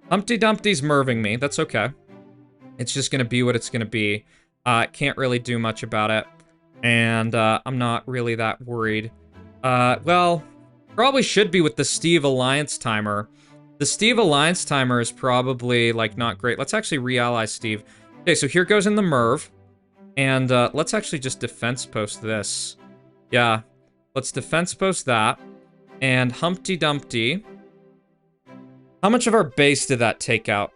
Humpty Dumpty's merving me. That's okay. It's just going to be what it's going to be. Can't really do much about it. And I'm not really that worried. Well, probably should be with the Steve Alliance timer. The Steve Alliance timer is probably, like, not great. Let's actually re-ally Steve. Okay, so here goes in the merv. And let's actually just defense post this. Yeah, let's defense post that. And Humpty Dumpty. How much of our base did that take out?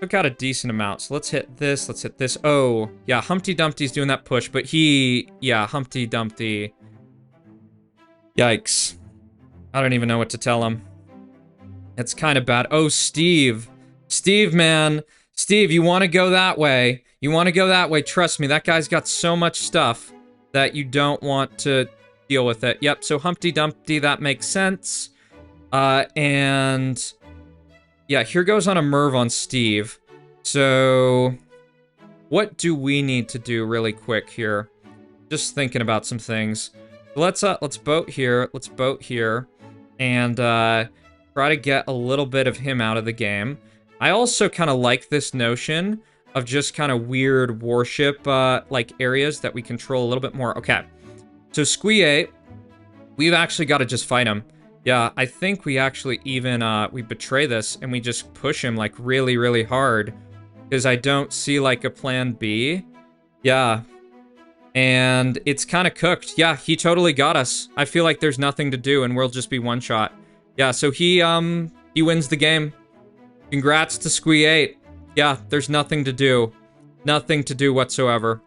Took out a decent amount. So let's hit this, let's hit this. Oh, yeah, Humpty Dumpty's doing that push, but yeah, Humpty Dumpty. Yikes. I don't even know what to tell him. It's kind of bad. Oh, Steve. Steve, man. Steve, you want to go that way. You want to go that way. Trust me, that guy's got so much stuff that you don't want to deal with it. Yep, so Humpty Dumpty, that makes sense. And... yeah, here goes on a merv on Steve. So... what do we need to do really quick here? Just thinking about some things. Let's boat here. Let's boat here. And, try to get a little bit of him out of the game. I also kind of like this notion of just kind of weird warship, like, areas that we control a little bit more. Okay. So, Squee 8, we've actually got to just fight him. Yeah, I think we actually even, we betray this and we just push him, like, really, really hard. Because I don't see, like, a plan B. Yeah. And it's kind of cooked. Yeah, he totally got us. I feel like there's nothing to do and we'll just be one shot. Yeah, so he wins the game. Congrats to Squee 8. Yeah, there's nothing to do. Nothing to do whatsoever.